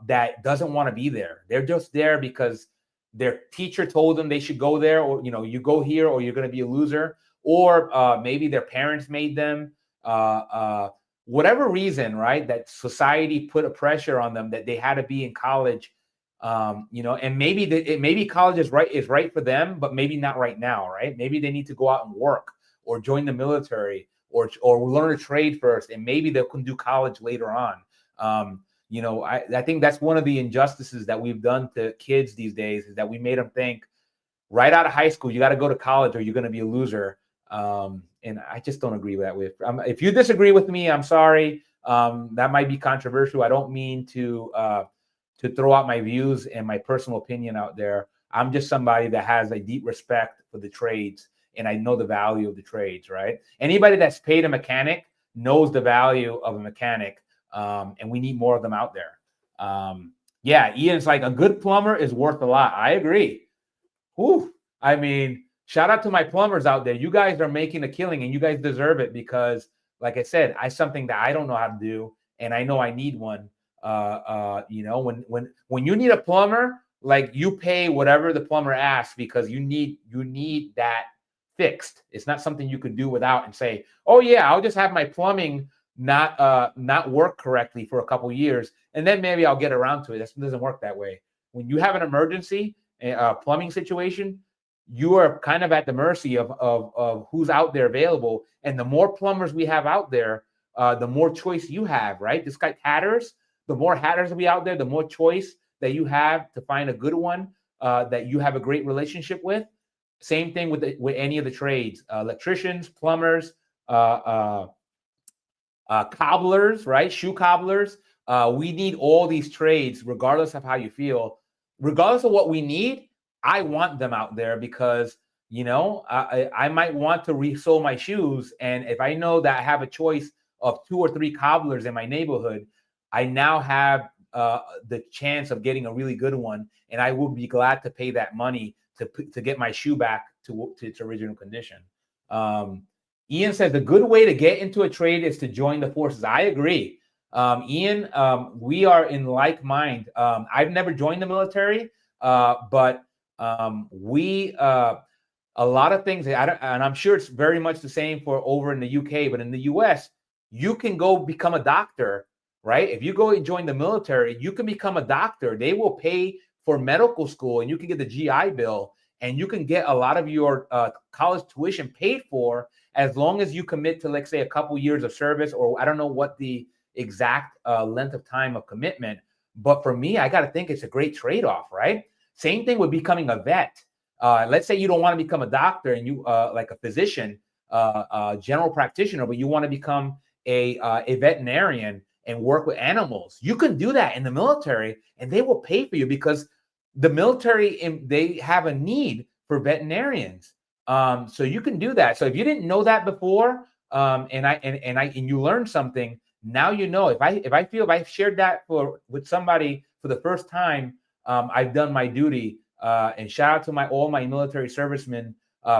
that doesn't want to be there. They're just there because their teacher told them they should go there, or, you go here or you're going to be a loser, or maybe their parents made them. Whatever reason, right, that society put a pressure on them that they had to be in college, and maybe college is right for them, but maybe not right now, right? Maybe they need to go out and work or join the military or learn a trade first, and maybe they can do college later on. I think that's one of the injustices that we've done to kids these days, is that we made them think right out of high school, you got to go to college or you're going to be a loser. And I just don't agree with that. If you disagree with me, I'm sorry. That might be controversial. I don't mean to throw out my views and my personal opinion out there. I'm just somebody that has a deep respect for the trades, and I know the value of the trades, right? Anybody that's paid a mechanic knows the value of a mechanic, and we need more of them out there. Ian's like, a good plumber is worth a lot. I agree. Whew. I mean, shout out to my plumbers out there. You guys are making a killing, and you guys deserve it because, like I said, something that I don't know how to do, and I know I need one. When you need a plumber, like, you pay whatever the plumber asks because you need that fixed. It's not something you could do without and say, oh yeah, I'll just have my plumbing not work correctly for a couple of years, and then maybe I'll get around to it. That doesn't work that way. When you have an emergency, a plumbing situation, you are kind of at the mercy of who's out there available. And the more plumbers we have out there, the more choice you have, right? Just like hatters, the more hatters we out there, the more choice that you have to find a good one that you have a great relationship with. Same thing with any of the trades, electricians, plumbers, cobblers, right? Shoe cobblers. We need all these trades, regardless of how you feel, regardless of what we need. I want them out there because, I might want to resole my shoes. And if I know that I have a choice of 2 or 3 cobblers in my neighborhood, I now have the chance of getting a really good one. And I will be glad to pay that money to get my shoe back to its original condition. Ian says the good way to get into a trade is to join the forces. I agree. Ian, we are in like mind. I've never joined the military, but a lot of things, and I'm sure it's very much the same for over in the UK, but in the US, you can go become a doctor, right? If you go and join the military, you can become a doctor. They will pay for medical school, and you can get the GI Bill, and you can get a lot of your college tuition paid for, as long as you commit to, let's say, a couple years of service, or I don't know what the exact length of time of commitment. But for me, I got to think it's a great trade-off, right? Same thing with becoming a vet. Let's say you don't want to become a doctor and you like a physician, general practitioner, but you want to become a veterinarian and work with animals. You can do that in the military, and they will pay for you because the military, they have a need for veterinarians. So you can do that. So if you didn't know that before, and you learned something, now you know. If I feel if I've shared that with somebody for the first time, I've done my duty. And shout out to all my military servicemen,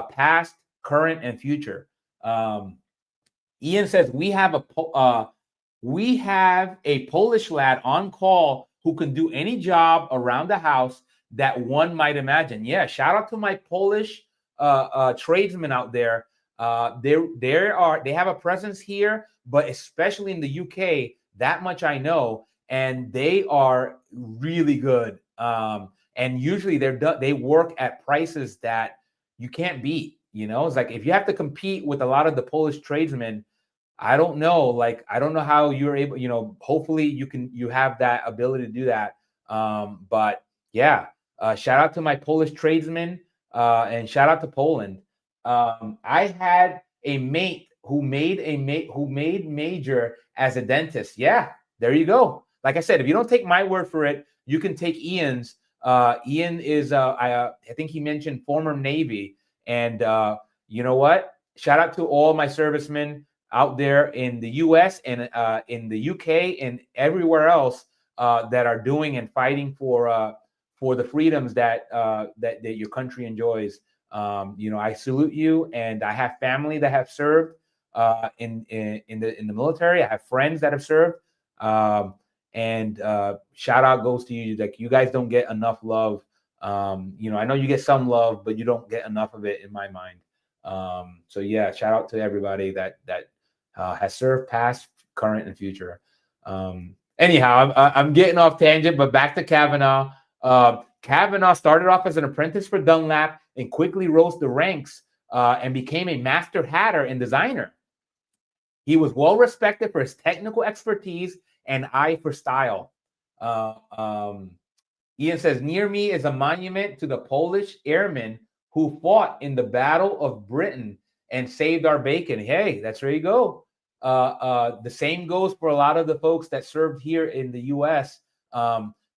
past, current, and future. Ian says we have a Polish lad on call who can do any job around the house that one might imagine. Yeah, shout out to my Polish tradesmen out there. They have a presence here, but especially in the UK, that much I know, and they are really good. And usually they work at prices that you can't beat. It's like if you have to compete with a lot of the Polish tradesmen, I don't know. Like, I don't know how you're able, hopefully you have that ability to do that. But yeah, shout out to my Polish tradesmen, and shout out to Poland. I had a mate who made major as a dentist. Yeah, there you go. Like I said, if you don't take my word for it, you can take Ian's. Ian is, I think he mentioned former Navy. And you know what? Shout out to all my servicemen out there in the U.S. and in the U.K. and everywhere else that are doing and fighting for the freedoms that your country enjoys. I salute you, and I have family that have served in the military. I have friends that have served, and shout out goes to you. Like, you guys don't get enough love. I know you get some love, but you don't get enough of it in my mind. So yeah, shout out to everybody that has served, past, current, and future. Anyhow, I'm getting off tangent, but back to Cavanagh. Cavanagh started off as an apprentice for Dunlap and quickly rose the ranks and became a master hatter and designer. He was well respected for his technical expertise and eye for style. Ian says, near me is a monument to the Polish airmen who fought in the Battle of Britain and saved our bacon. Hey, that's where you go. The same goes for a lot of the folks that served here in the U.S.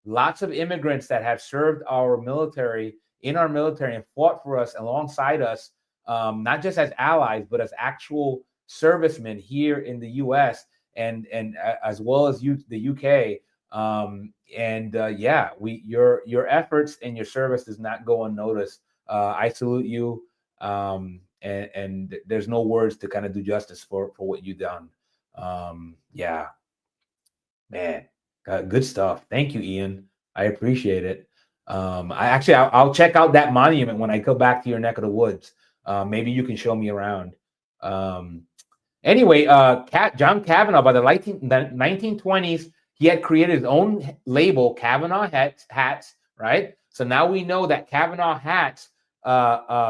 Lots of immigrants that have served our military, in our military, and fought for us alongside us, not just as allies, but as actual servicemen here in the U.S. and as well as the U.K. Your efforts and your service does not go unnoticed. I salute you, and there's no words to kind of do justice for what you've done. Yeah, man, good stuff. Thank you, Ian. I appreciate it. I'll check out that monument when I go back to your neck of the woods. Maybe you can show me around. Anyway, John Cavanagh, by the 1920s, he had created his own label, Cavanagh hats, right? So now we know that Cavanagh hats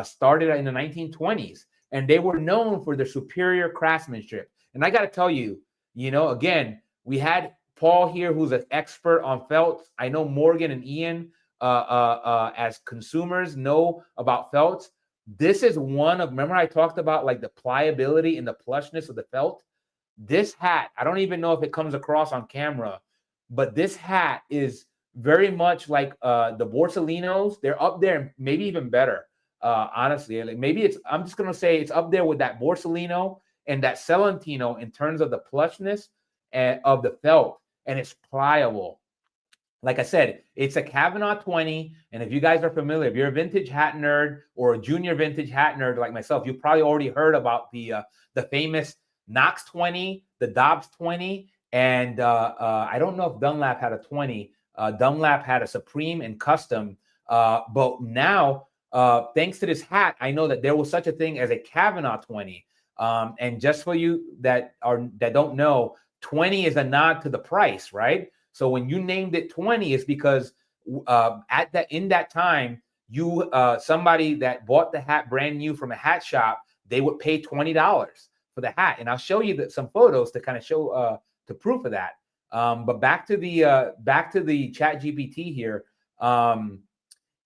started in the 1920s, and they were known for their superior craftsmanship. And I got to tell you, again, we had Paul here, who's an expert on felts. I know Morgan and Ian, as consumers, know about felts. This is remember I talked about like the pliability and the plushness of the felt? This hat, I don't even know if it comes across on camera, but this hat is very much like the Borsalinos. They're up there, maybe even better. Honestly, like I'm just gonna say it's up there with that Borsalino and that Celentino in terms of the plushness of the felt, and it's pliable. Like I said, it's a Cavanagh 20, and if you guys are familiar, if you're a vintage hat nerd or a junior vintage hat nerd like myself, you've probably already heard about the famous Knox 20, the Dobbs 20, and I don't know if Dunlap had a 20. Dunlap had a Supreme and Custom, but now, thanks to this hat, I know that there was such a thing as a Cavanagh 20. And just for you that don't know, 20 is a nod to the price, right? So when you named it 20, it's because in that time, somebody that bought the hat brand new from a hat shop they would pay $20 for the hat. And I'll show you some photos to kind of show the proof of that. But back to the Chat GPT here.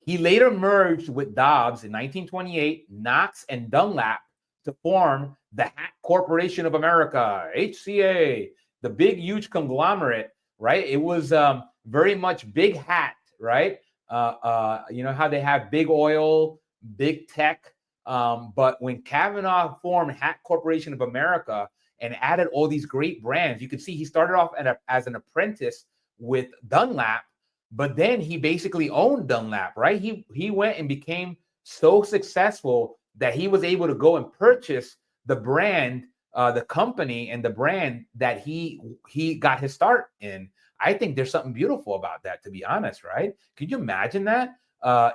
He later merged with Dobbs in 1928, Knox and Dunlap to form the Hat Corporation of America, HCA, the big, huge conglomerate, right? It was very much big hat, right? You know how they have big oil, big tech. But when Cavanagh formed Hat Corporation of America and added all these great brands, you can see he started off as an apprentice with Dunlap, but then he basically owned Dunlap, right? He went and became so successful that he was able to go and purchase the brand, the company and the brand that he got his start in. I think there's something beautiful about that, to be honest, right? Could you imagine that?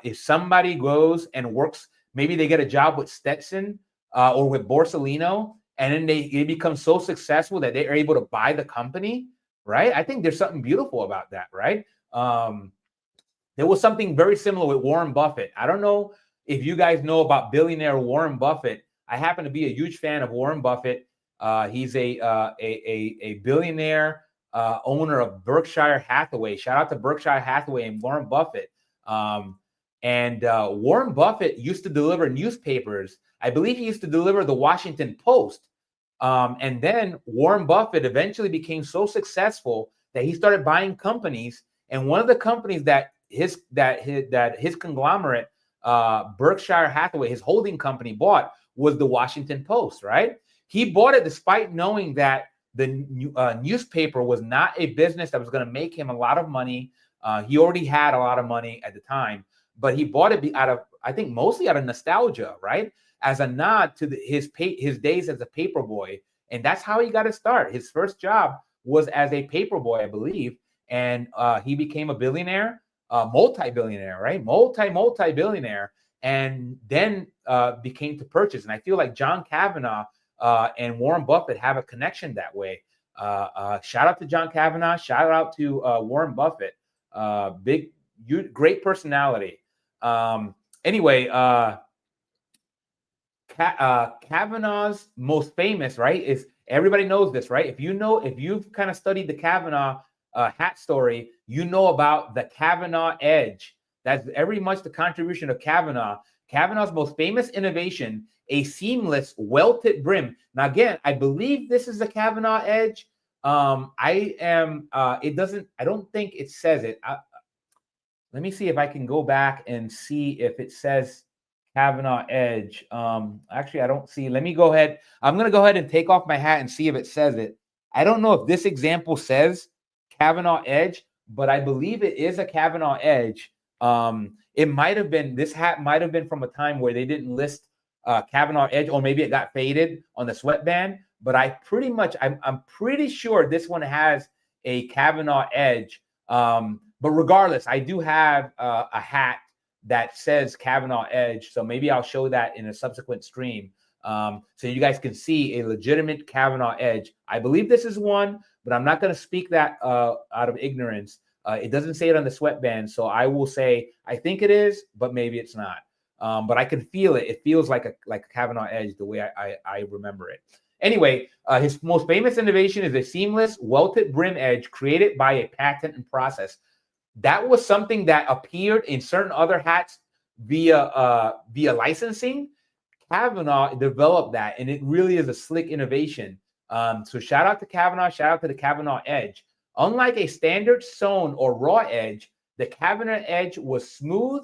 If somebody goes and works, maybe they get a job with Stetson or with Borsalino, and then they become so successful that they're able to buy the company, right? I think there's something beautiful about that, right? There was something very similar with Warren Buffett. I don't know if you guys know about billionaire Warren Buffett. I happen to be a huge fan of Warren Buffett. He's a billionaire owner of Berkshire Hathaway. Shout out to Berkshire Hathaway and Warren Buffett. Warren Buffett used to deliver newspapers. I believe he used to deliver the Washington Post. And then Warren Buffett eventually became so successful that he started buying companies. And one of the companies that his conglomerate, Berkshire Hathaway, his holding company, bought was the Washington Post, right? He bought it despite knowing that the newspaper was not a business that was going to make him a lot of money. He already had a lot of money at the time, but he bought it out of, I think, mostly out of nostalgia, right? As a nod to his days as a paper boy. And that's how he got his start. His first job was as a paper boy, I believe. And he became a billionaire, multi-billionaire, right? Multi-billionaire, and then became to purchase. And I feel like John Cavanagh and Warren Buffett have a connection that way. Shout out to John Cavanagh. Shout out to Warren Buffett. Great personality. Cavanagh's most famous, right, is, everybody knows this, right? If you've kind of studied the Cavanagh hat story, you know about the Cavanagh edge. That's very much the contribution of Cavanagh. Cavanagh's most famous innovation, a seamless welted brim. Now, again, I believe this is the Cavanagh edge. I don't think it says it. Let me see if I can go back and see if it says Cavanagh edge. Actually, I don't see. Let me go ahead. I'm going to go ahead and take off my hat and see if it says it. I don't know if this example says Cavanagh edge, but I believe it is a Cavanagh edge. It might have been, this hat might have been from a time where they didn't list Cavanagh edge, or maybe it got faded on the sweatband. But I'm pretty sure this one has a Cavanagh edge. But regardless, I do have a hat that says Cavanagh edge, so maybe I'll show that in a subsequent stream, so you guys can see a legitimate Cavanagh edge. I believe this is one, but I'm not going to speak that out of ignorance. It doesn't say it on the sweatband, so I will say I think it is, but maybe it's not. But I can feel it. It feels like a Cavanagh edge the way I remember it. Anyway, his most famous innovation is a seamless welted brim edge created by a patent and process. That was something that appeared in certain other hats via licensing. Cavanagh developed that, and it really is a slick innovation. So shout out to Cavanagh, shout out to the Cavanagh edge. Unlike a standard sewn or raw edge, the Cavanagh edge was smooth,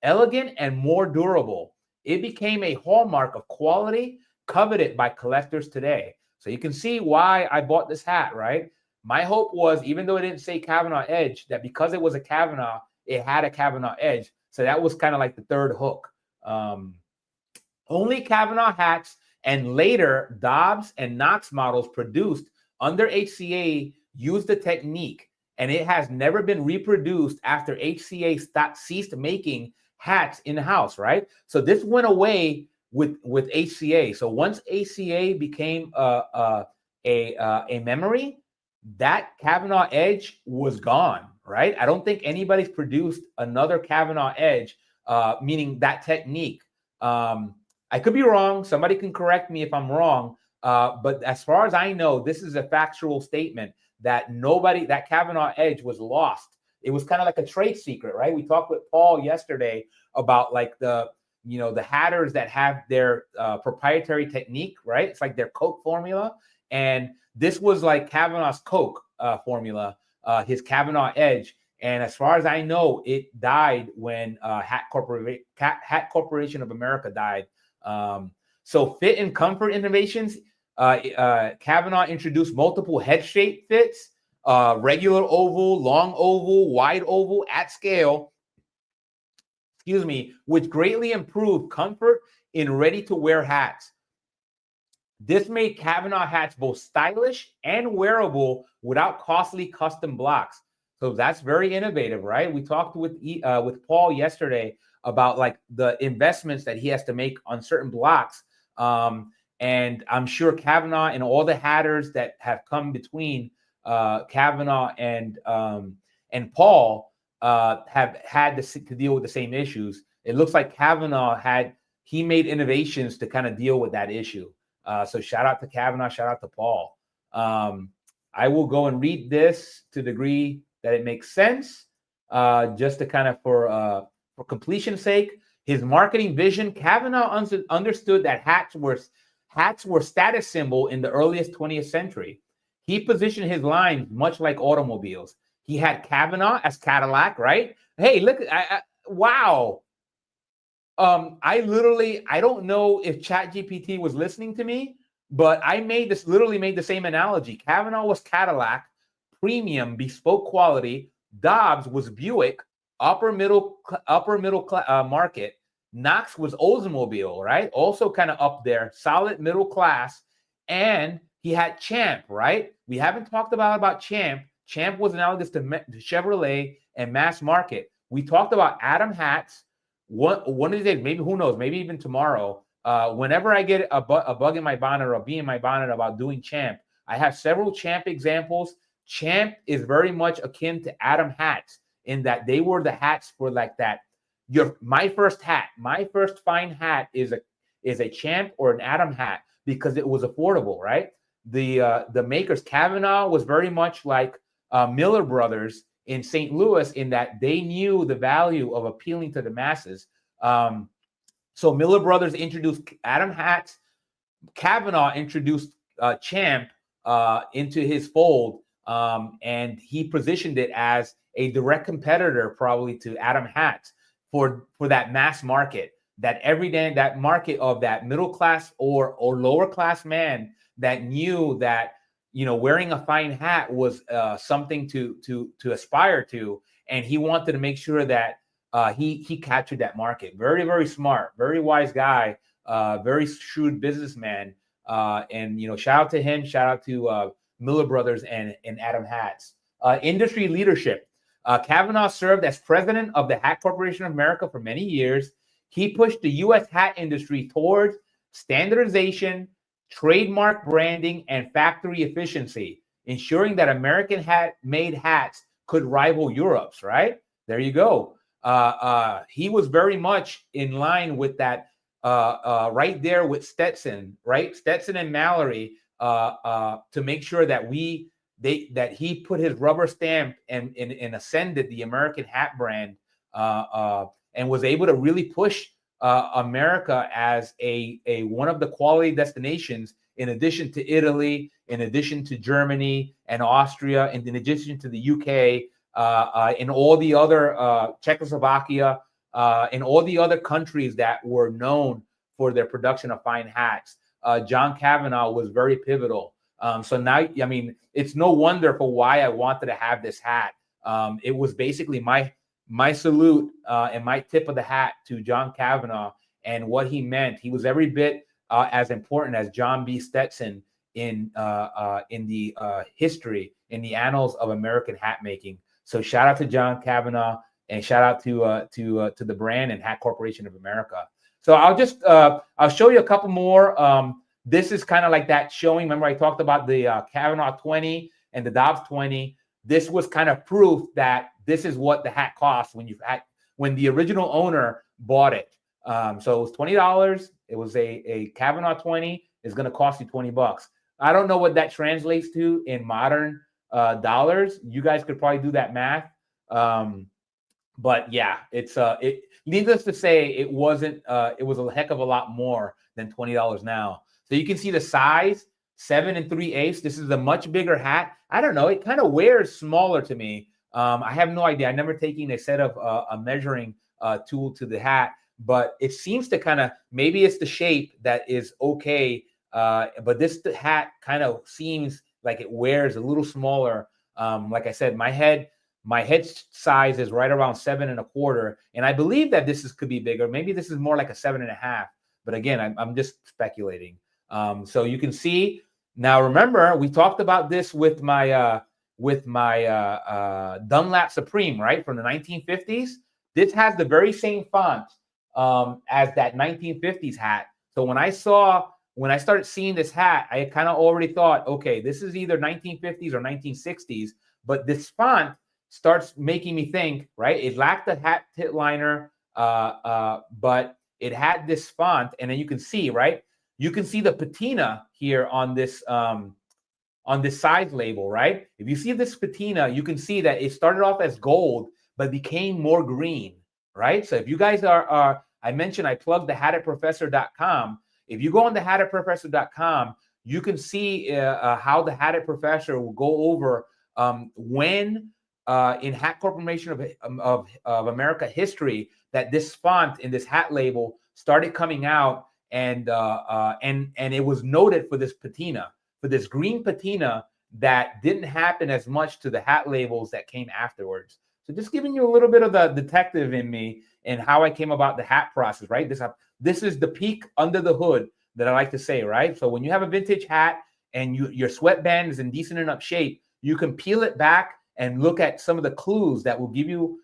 elegant, and more durable. It became a hallmark of quality coveted by collectors today. So you can see why I bought this hat, right? My hope was, even though it didn't say Cavanagh edge, that because it was a Cavanagh, it had a Cavanagh edge. So that was kind of like the third hook. Only Cavanagh hats and later Dobbs and Knox models produced under HCA used the technique, and it has never been reproduced after HCA ceased making hats in-house, right? So this went away with HCA. So once HCA became a memory, that Cavanagh edge was gone, right? I don't think anybody's produced another Cavanagh edge, meaning that technique. I could be wrong. Somebody can correct me if I'm wrong. But as far as I know, this is a factual statement that that Cavanagh edge was lost. It was kind of like a trade secret, right? We talked with Paul yesterday about like the hatters that have their proprietary technique, right? It's like their Coke formula. And this was like Cavanagh's Coke formula, his Cavanagh edge. And as far as I know, it died when Hat Corporation of America died. So fit and comfort innovations, Cavanagh introduced multiple head shape fits, regular oval, long oval, wide oval at scale, which greatly improved comfort in ready-to-wear hats. This made Cavanagh hats both stylish and wearable without costly custom blocks. So that's very innovative, right? We talked with Paul yesterday about like the investments that he has to make on certain blocks. And I'm sure Cavanagh and all the hatters that have come between Cavanagh and Paul have had to deal with the same issues. It looks like Cavanagh made innovations to kind of deal with that issue. So shout out to Cavanagh, shout out to Paul. I will go and read this to the degree that it makes sense, just to kind of for completion's sake. His marketing vision, Cavanagh understood that hats were status symbol in the earliest 20th century. He positioned his line much like automobiles. He had Cavanagh as Cadillac, right? Hey, look, wow. I don't know if ChatGPT was listening to me, but I literally made the same analogy. Cavanagh was Cadillac, premium, bespoke quality. Dobbs was Buick, upper middle market. Knox was Oldsmobile, right? Also kind of up there, solid middle class. And he had Champ, right? We haven't talked about Champ. Champ was analogous to Chevrolet and mass market. We talked about Adam hats. One of these days, maybe, who knows, maybe even tomorrow, whenever I get a bug in my bonnet or a bee in my bonnet about doing Champ, I have several Champ examples. Champ is very much akin to Adam hats in that they were the hats for like that. My first fine hat is a Champ or an Adam hat because it was affordable, right? The makers, Cavanagh was very much like Miller Brothers in St. Louis in that they knew the value of appealing to the masses. So Miller Brothers introduced Adam hats. Cavanagh introduced Champ into his fold, and he positioned it as a direct competitor probably to Adam hats for that mass market, that market of that middle class or lower class man that knew that wearing a fine hat was something to aspire to, and he wanted to make sure that he captured that market. Very, very smart, very wise guy, very shrewd businessman, and shout out to him, shout out to Miller Brothers and Adam Hats. Industry leadership. Cavanagh served as president of the Hat Corporation of America for many years. He pushed the U.S. hat industry towards standardization, trademark branding, and factory efficiency, ensuring that American made hats could rival Europe's, right? There you go. He was very much in line with that right there with Stetson, right? Stetson and Mallory to make sure that he put his rubber stamp and ascended the American hat brand and was able to really push America as a one of the quality destinations, in addition to Italy, in addition to Germany and Austria, and in addition to the UK, and all the other Czechoslovakia, and all the other countries that were known for their production of fine hats. John Cavanagh was very pivotal. So now, I mean, it's no wonder for why I wanted to have this hat. It was basically my salute and my tip of the hat to John Cavanagh and what he meant. He was every bit as important as John B. Stetson in the history, in the annals of American hat making. So shout out to John Cavanagh and shout out to the brand and Hat Corporation of America. So I'll show you a couple more. This is kind of like that showing. Remember, I talked about the Cavanagh 20 and the Dobbs 20. This was kind of proof that this is what the hat cost when the original owner bought it. So it was $20. It was a Cavanagh 20. It's going to cost you $20. I don't know what that translates to in modern dollars. You guys could probably do that math. But yeah, it's needless to say, it wasn't it was a heck of a lot more than $20 now. So you can see the size, 7 3/8. This is a much bigger hat. I don't know, it kind of wears smaller to me. I have no idea. I never taken a set of a measuring tool to the hat, but it seems to kind of, maybe it's the shape that is okay. But this hat kind of seems like it wears a little smaller. Like I said, my head size is right around 7 1/4, and I believe that could be bigger. Maybe this is more like a 7 1/2. But again, I'm just speculating. So you can see now. Remember, we talked about this with my Dunlap Supreme, right, from the 1950s. This has the very same font as that 1950s hat. So when I started seeing this hat, I kind of already thought, okay, this is either 1950s or 1960s. But this font starts making me think, right? It lacked the hat tip liner, but it had this font, and then you can see, right? You can see the patina here on this size label, right? If you see this patina, you can see that it started off as gold, but became more green, right? So if you guys are I mentioned I plugged the hatted-professor.com. If you go on the hatted-professor.com, you can see how the Hatted Professor will go over when in Hat Corporation of America history that this font in this hat label started coming out, and it was noted for this patina, for this green patina that didn't happen as much to the hat labels that came afterwards. So just giving you a little bit of the detective in me and how I came about the hat process, right? This is the peek under the hood that I like to say, right? So when you have a vintage hat and your sweatband is in decent enough shape, you can peel it back and look at some of the clues that will give you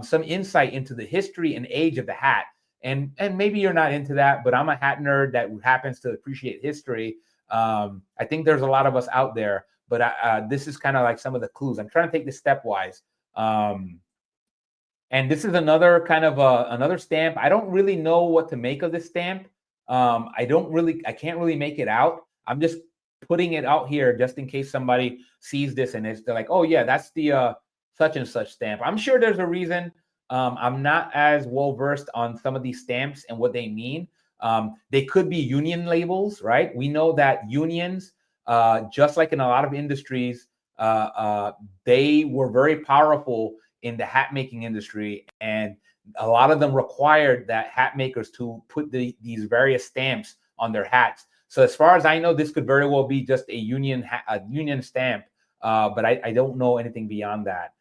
some insight into the history and age of the hat. And maybe you're not into that, but I'm a hat nerd that happens to appreciate history. I think there's a lot of us out there, but this is kind of like some of the clues. I'm trying to take this stepwise. And this is another kind of another stamp. I don't really know what to make of this stamp. I can't really make it out. I'm just putting it out here just in case somebody sees this and they're like, oh yeah, that's the such and such stamp. I'm sure there's a reason. I'm not as well versed on some of these stamps and what they mean. They could be union labels, right? We know that unions, just like in a lot of industries, they were very powerful in the hat making industry, and a lot of them required that hat makers to put these various stamps on their hats. So as far as I know, this could very well be just a union stamp, but I don't know anything beyond that.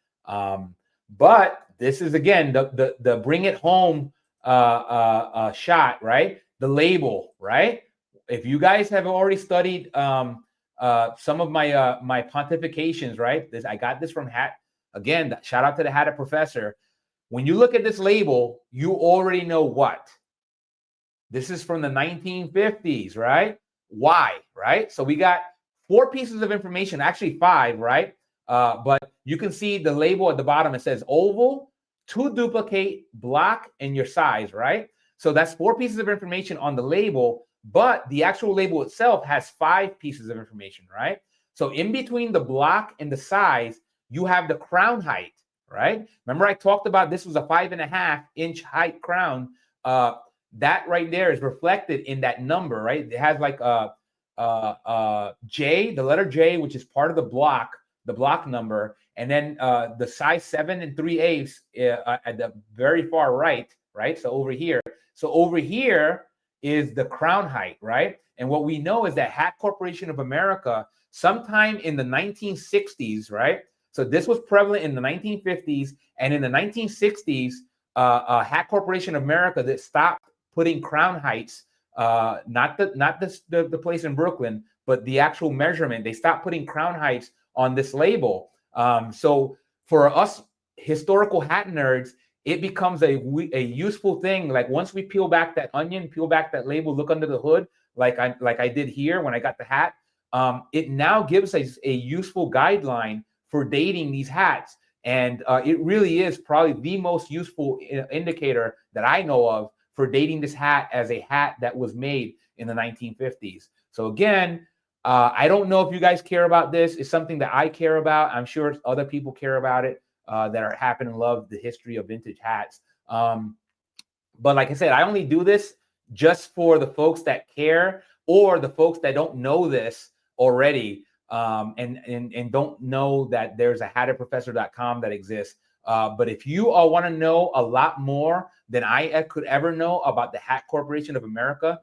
But this is, again, the bring it home shot, right? The label, right? If you guys have already studied some of my pontifications, right? I got this from Hat. Again, shout out to the Hatted Professor. When you look at this label, you already know what. This is from the 1950s, right? Why, right? So we got 4 pieces of information, actually 5, right? But you can see the label at the bottom. It says oval, to duplicate, block, and your size, right? So that's 4 pieces of information on the label, but the actual label itself has 5 pieces of information, right? So in between the block and the size, you have the crown height, right? Remember I talked about this was a 5.5 inch height crown. That right there is reflected in that number, right? It has like J, the letter J, which is part of the block number, and then the size 7 3/8 at the very far right, right? So over here. So over here is the crown height, right? And what we know is that Hat Corporation of America, sometime in the 1960s, right? So this was prevalent in the 1950s, and in the 1960s, Hat Corporation of America that stopped putting crown heights, not the place in Brooklyn, but the actual measurement. They stopped putting crown heights on this label. So for us historical hat nerds, it becomes a useful thing. Like once we peel back that onion, peel back that label, look under the hood, like I did here when I got the hat, it now gives us a useful guideline for dating these hats. And it really is probably the most useful indicator that I know of for dating this hat as a hat that was made in the 1950s. So again, I don't know if you guys care about this. It's something that I care about. I'm sure other people care about it that happen and love the history of vintage hats. But like I said, I only do this just for the folks that care or the folks that don't know this already and don't know that there's a hatedprofessor.com that exists. But if you all want to know a lot more than I could ever know about the Hat Corporation of America,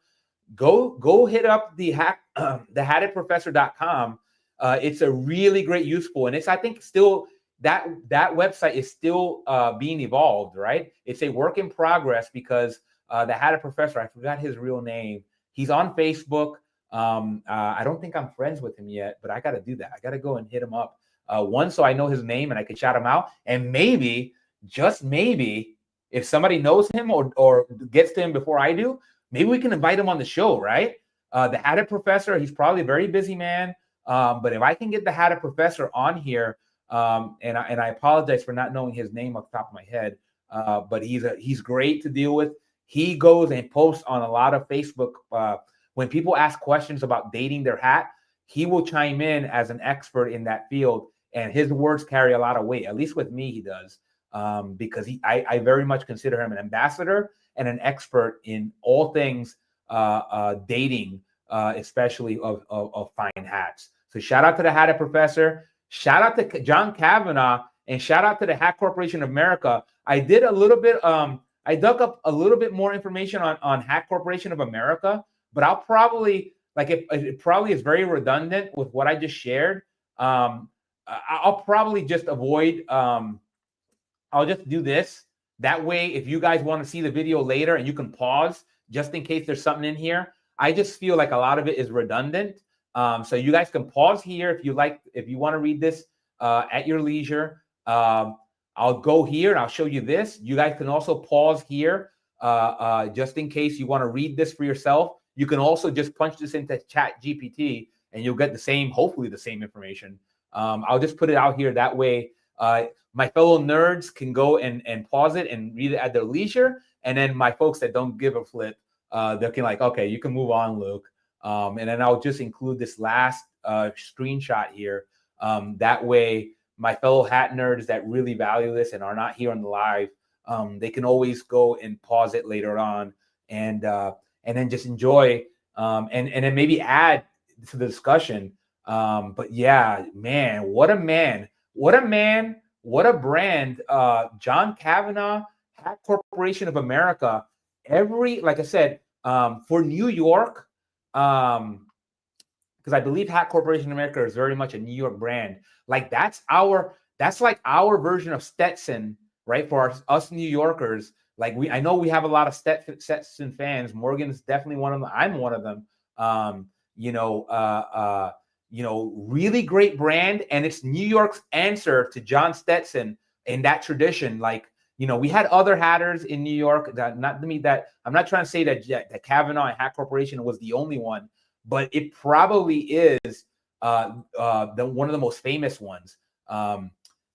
go hit up the hatedprofessor.com. It's a really great useful, and it's, I think, still that website is still being evolved, right? It's a work in progress because the Hatted Professor, I forgot his real name. He's on Facebook. I don't think I'm friends with him yet, but I got to do that. I got to go and hit him up. One, so I know his name and I can shout him out. And maybe, just maybe, if somebody knows him or gets to him before I do, maybe we can invite him on the show, right? The Hatted Professor, he's probably a very busy man. But if I can get the Hatted Professor on here, and I apologize for not knowing his name off the top of my head, but he's great to deal with. He goes and posts on a lot of Facebook. When people ask questions about dating their hat, he will chime in as an expert in that field, and his words carry a lot of weight. At least with me, he does, because I very much consider him an ambassador and an expert in all things dating, especially of fine hats. So shout out to the Hatted Professor. Shout out to John Cavanagh, and shout out to the Hat Corporation of America. I did a little bit. I dug up a little bit more information on Hat Corporation of America, but I'll probably, like, it probably is very redundant with what I just shared. I'll probably just avoid. I'll just do this. That way, if you guys want to see the video later and you can pause just in case there's something in here, I just feel like a lot of it is redundant. So you guys can pause here if you like, if you want to read this at your leisure. I'll go here and I'll show you this. You guys can also pause here just in case you want to read this for yourself. You can also just punch this into Chat GPT and you'll get the same, hopefully the same information. I'll just put it out here. That way, my fellow nerds can go and pause it and read it at their leisure. And then my folks that don't give a flip, they can like, okay, you can move on, Luke. And then I'll just include this last screenshot here. That way, my fellow hat nerds that really value this and are not here on the live, they can always go and pause it later on and then just enjoy and then maybe add to the discussion. But yeah, man, what a man, what a man, what a brand. John Cavanagh, Hat Corporation of America. Like I said, for New York, because I believe Hat Corporation of America is very much a New York brand. Like that's like our version of Stetson, right? For us New Yorkers. Like I know we have a lot of Stetson fans. Morgan's definitely one of them. I'm one of them. Really great brand, and it's New York's answer to John Stetson in that tradition. Like, we had other hatters in New York. I'm not trying to say that Cavanagh and Hat Corporation was the only one, but it probably is one of the most famous ones.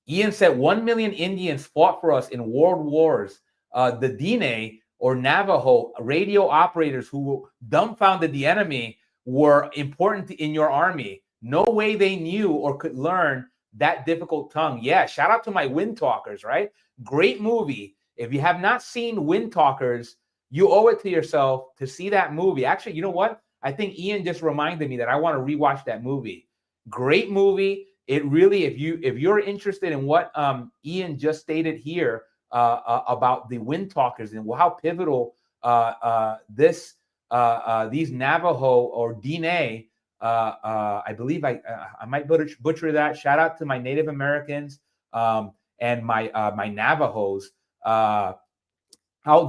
Ian said 1 million Indians fought for us in world wars. The Dine or Navajo radio operators who dumbfounded the enemy were important in your army. No way they knew or could learn that difficult tongue. Yeah, shout out to my Wind Talkers, right? Great movie. If you have not seen Wind Talkers, you owe it to yourself to see that movie. Actually, you know what? I think Ian just reminded me that I want to rewatch that movie. Great movie. It really, if you're interested in what Ian just stated here about the Wind Talkers and how pivotal these Navajo or Dine, I believe I might butcher that. Shout out to my Native Americans and my Navajos out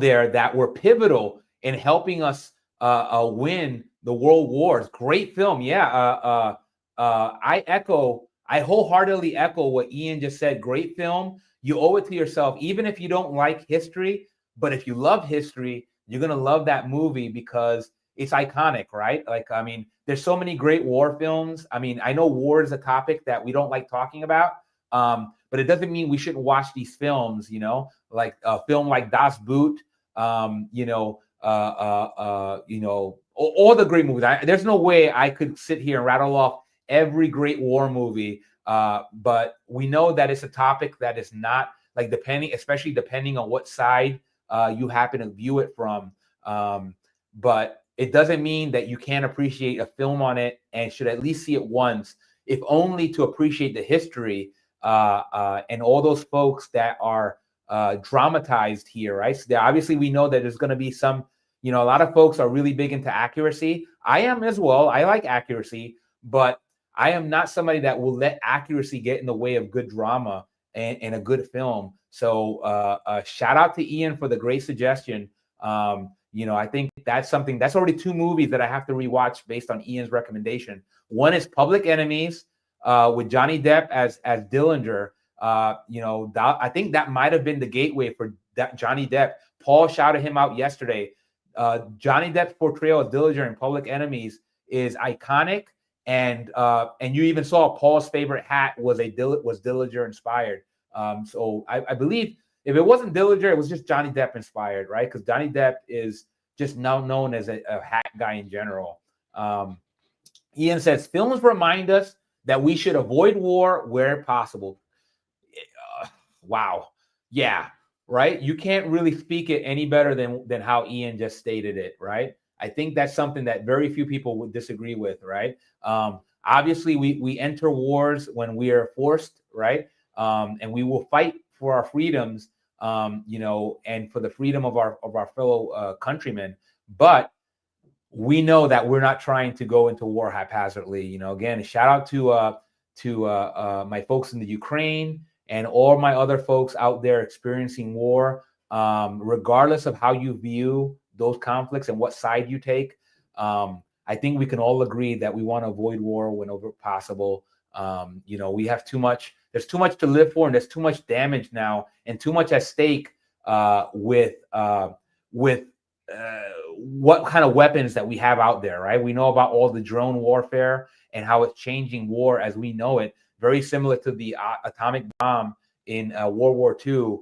there that were pivotal in helping us win the world wars. Great film. Yeah. I wholeheartedly echo what Ian just said. Great film. You owe it to yourself, even if you don't like history. But if you love history, you're going to love that movie because it's iconic, right? Like, I mean, there's so many great war films. I mean, I know war is a topic that we don't like talking about, but it doesn't mean we shouldn't watch these films, like a film like Das Boot, all the great movies. There's no way I could sit here and rattle off every great war movie. But we know that it's a topic that is not like especially depending on what side you happen to view it from. But it doesn't mean that you can't appreciate a film on it and should at least see it once, if only to appreciate the history and all those folks that are dramatized here, right? So obviously we know that there's going to be some, a lot of folks are really big into accuracy. I am as well. I like accuracy, but I am not somebody that will let accuracy get in the way of good drama and a good film. So shout out to Ian for the great suggestion. I think that's already 2 movies that I have to rewatch based on Ian's recommendation. One is Public Enemies with Johnny Depp as Dillinger. I think that might have been the gateway for Johnny Depp. Paul shouted him out yesterday. Johnny Depp's portrayal of Dillinger in Public Enemies is iconic, and you even saw Paul's favorite hat was Dillinger inspired. So I believe if it wasn't Dillinger, it was just Johnny Depp inspired, right? Because Johnny Depp is just now known as a hat guy in general. Ian says films remind us that we should avoid war where possible. Wow. Yeah. Right. You can't really speak it any better than how Ian just stated it. Right. I think that's something that very few people would disagree with. Right. Obviously, we enter wars when we are forced. Right. And we will fight for our freedoms, and for the freedom of our fellow countrymen. But we know that we're not trying to go into war haphazardly. Again, shout out to my folks in the Ukraine and all my other folks out there experiencing war, regardless of how you view those conflicts and what side you take. I think we can all agree that we want to avoid war whenever possible. We have too much. There's too much to live for, and there's too much damage now, and too much at stake with what kind of weapons that we have out there, right? We know about all the drone warfare and how it's changing war as we know it. Very similar to the atomic bomb in World War II.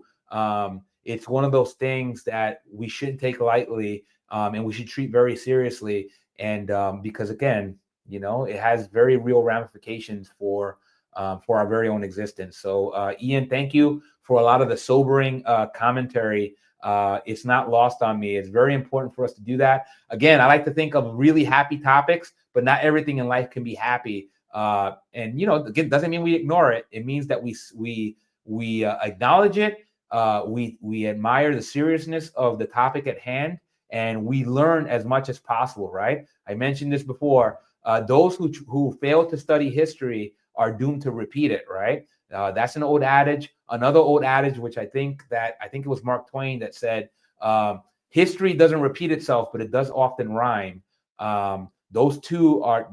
It's one of those things that we shouldn't take lightly, and we should treat very seriously. And because again, it has very real ramifications for our very own existence. So Ian, thank you for a lot of the sobering commentary. It's not lost on me. It's very important for us to do that. Again, I like to think of really happy topics, but not everything in life can be happy. And again, doesn't mean we ignore it. It means that we acknowledge it. We admire the seriousness of the topic at hand, and we learn as much as possible. Right? I mentioned this before. Those who fail to study history are doomed to repeat it. Right? That's an old adage. Another old adage, which I think it was Mark Twain that said, history doesn't repeat itself, but it does often rhyme. Those two are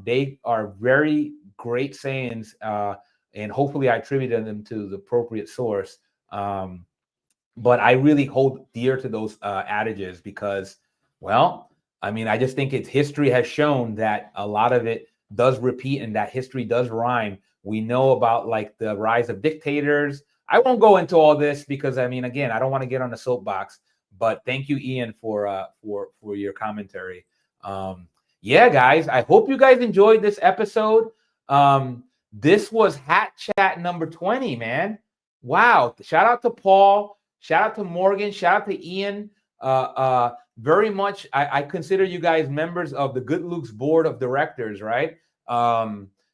very great sayings, and hopefully I attributed them to the appropriate source. But I really hold dear to those adages because, well, I just think history has shown that a lot of it does repeat and that history does rhyme. We know about like the rise of dictators. I won't go into all this because again, I don't want to get on the soapbox. But thank you, Ian, for your commentary. Yeah, guys, I hope you guys enjoyed this episode. This was Hat Chat number 20, man. Wow. Shout out to Paul. Shout out to Morgan. Shout out to Ian. Very much, I consider you guys members of the Good Luke's board of directors, right?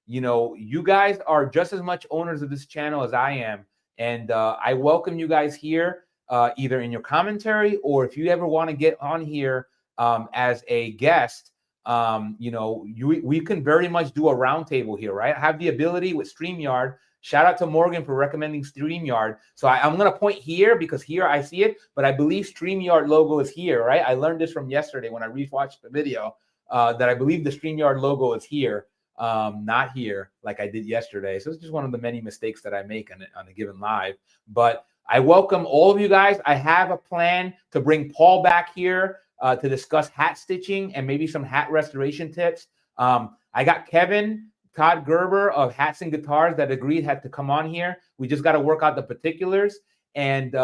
You guys are just as much owners of this channel as I am. And I welcome you guys here, either in your commentary or if you ever want to get on here as a guest. We can very much do a roundtable here, right? I have the ability with StreamYard. Shout out to Morgan for recommending StreamYard. So I'm going to point here because here I see it, but I believe StreamYard logo is here, right? I learned this from yesterday when I rewatched the video, that I believe the StreamYard logo is here, not here like I did yesterday. So it's just one of the many mistakes that I make on a given live. But I welcome all of you guys. I have a plan to bring Paul back here to discuss hat stitching and maybe some hat restoration tips. I got Todd Gerber of Hats and Guitars that agreed had to come on here. We just got to work out the particulars, and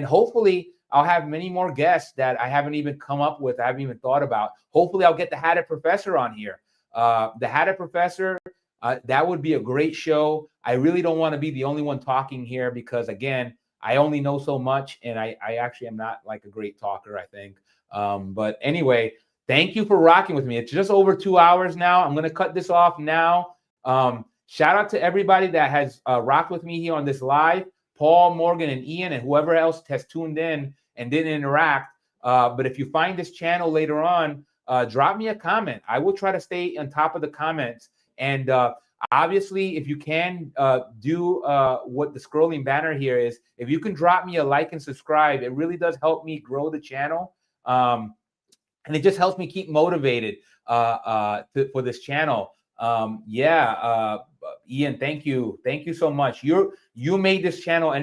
hopefully I'll have many more guests that I haven't even come up with, I haven't even thought about. Hopefully I'll get the Hatted Professor on here. The Hatted Professor, that would be a great show. I really don't want to be the only one talking here because, again, I only know so much, and I actually am not like a great talker, I think. But anyway, thank you for rocking with me. It's just over 2 hours now. I'm going to cut this off now. Shout out to everybody that has rocked with me here on this live. Paul, Morgan, and Ian, and whoever else has tuned in and didn't interact. But if you find this channel later on, drop me a comment. I will try to stay on top of the comments. And obviously, if you can do what the scrolling banner here is, if you can drop me a like and subscribe, it really does help me grow the channel. And it just helps me keep motivated for this channel. Ian, thank you so much. You made this channel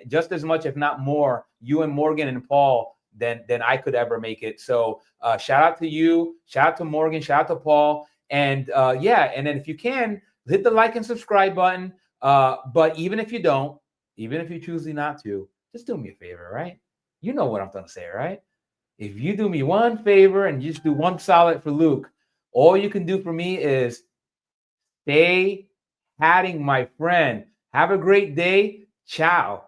just as much, if not more, you and Morgan and Paul, than I could ever make it. So shout out to you, shout out to Morgan, shout out to Paul, and and then if you can, hit the like and subscribe button. But even if you don't, even if you choose not to, just do me a favor, right? You know what I'm gonna say, right? If you do me one favor and you just do one solid for Luke, all you can do for me is stay hatting, my friend. Have a great day. Ciao.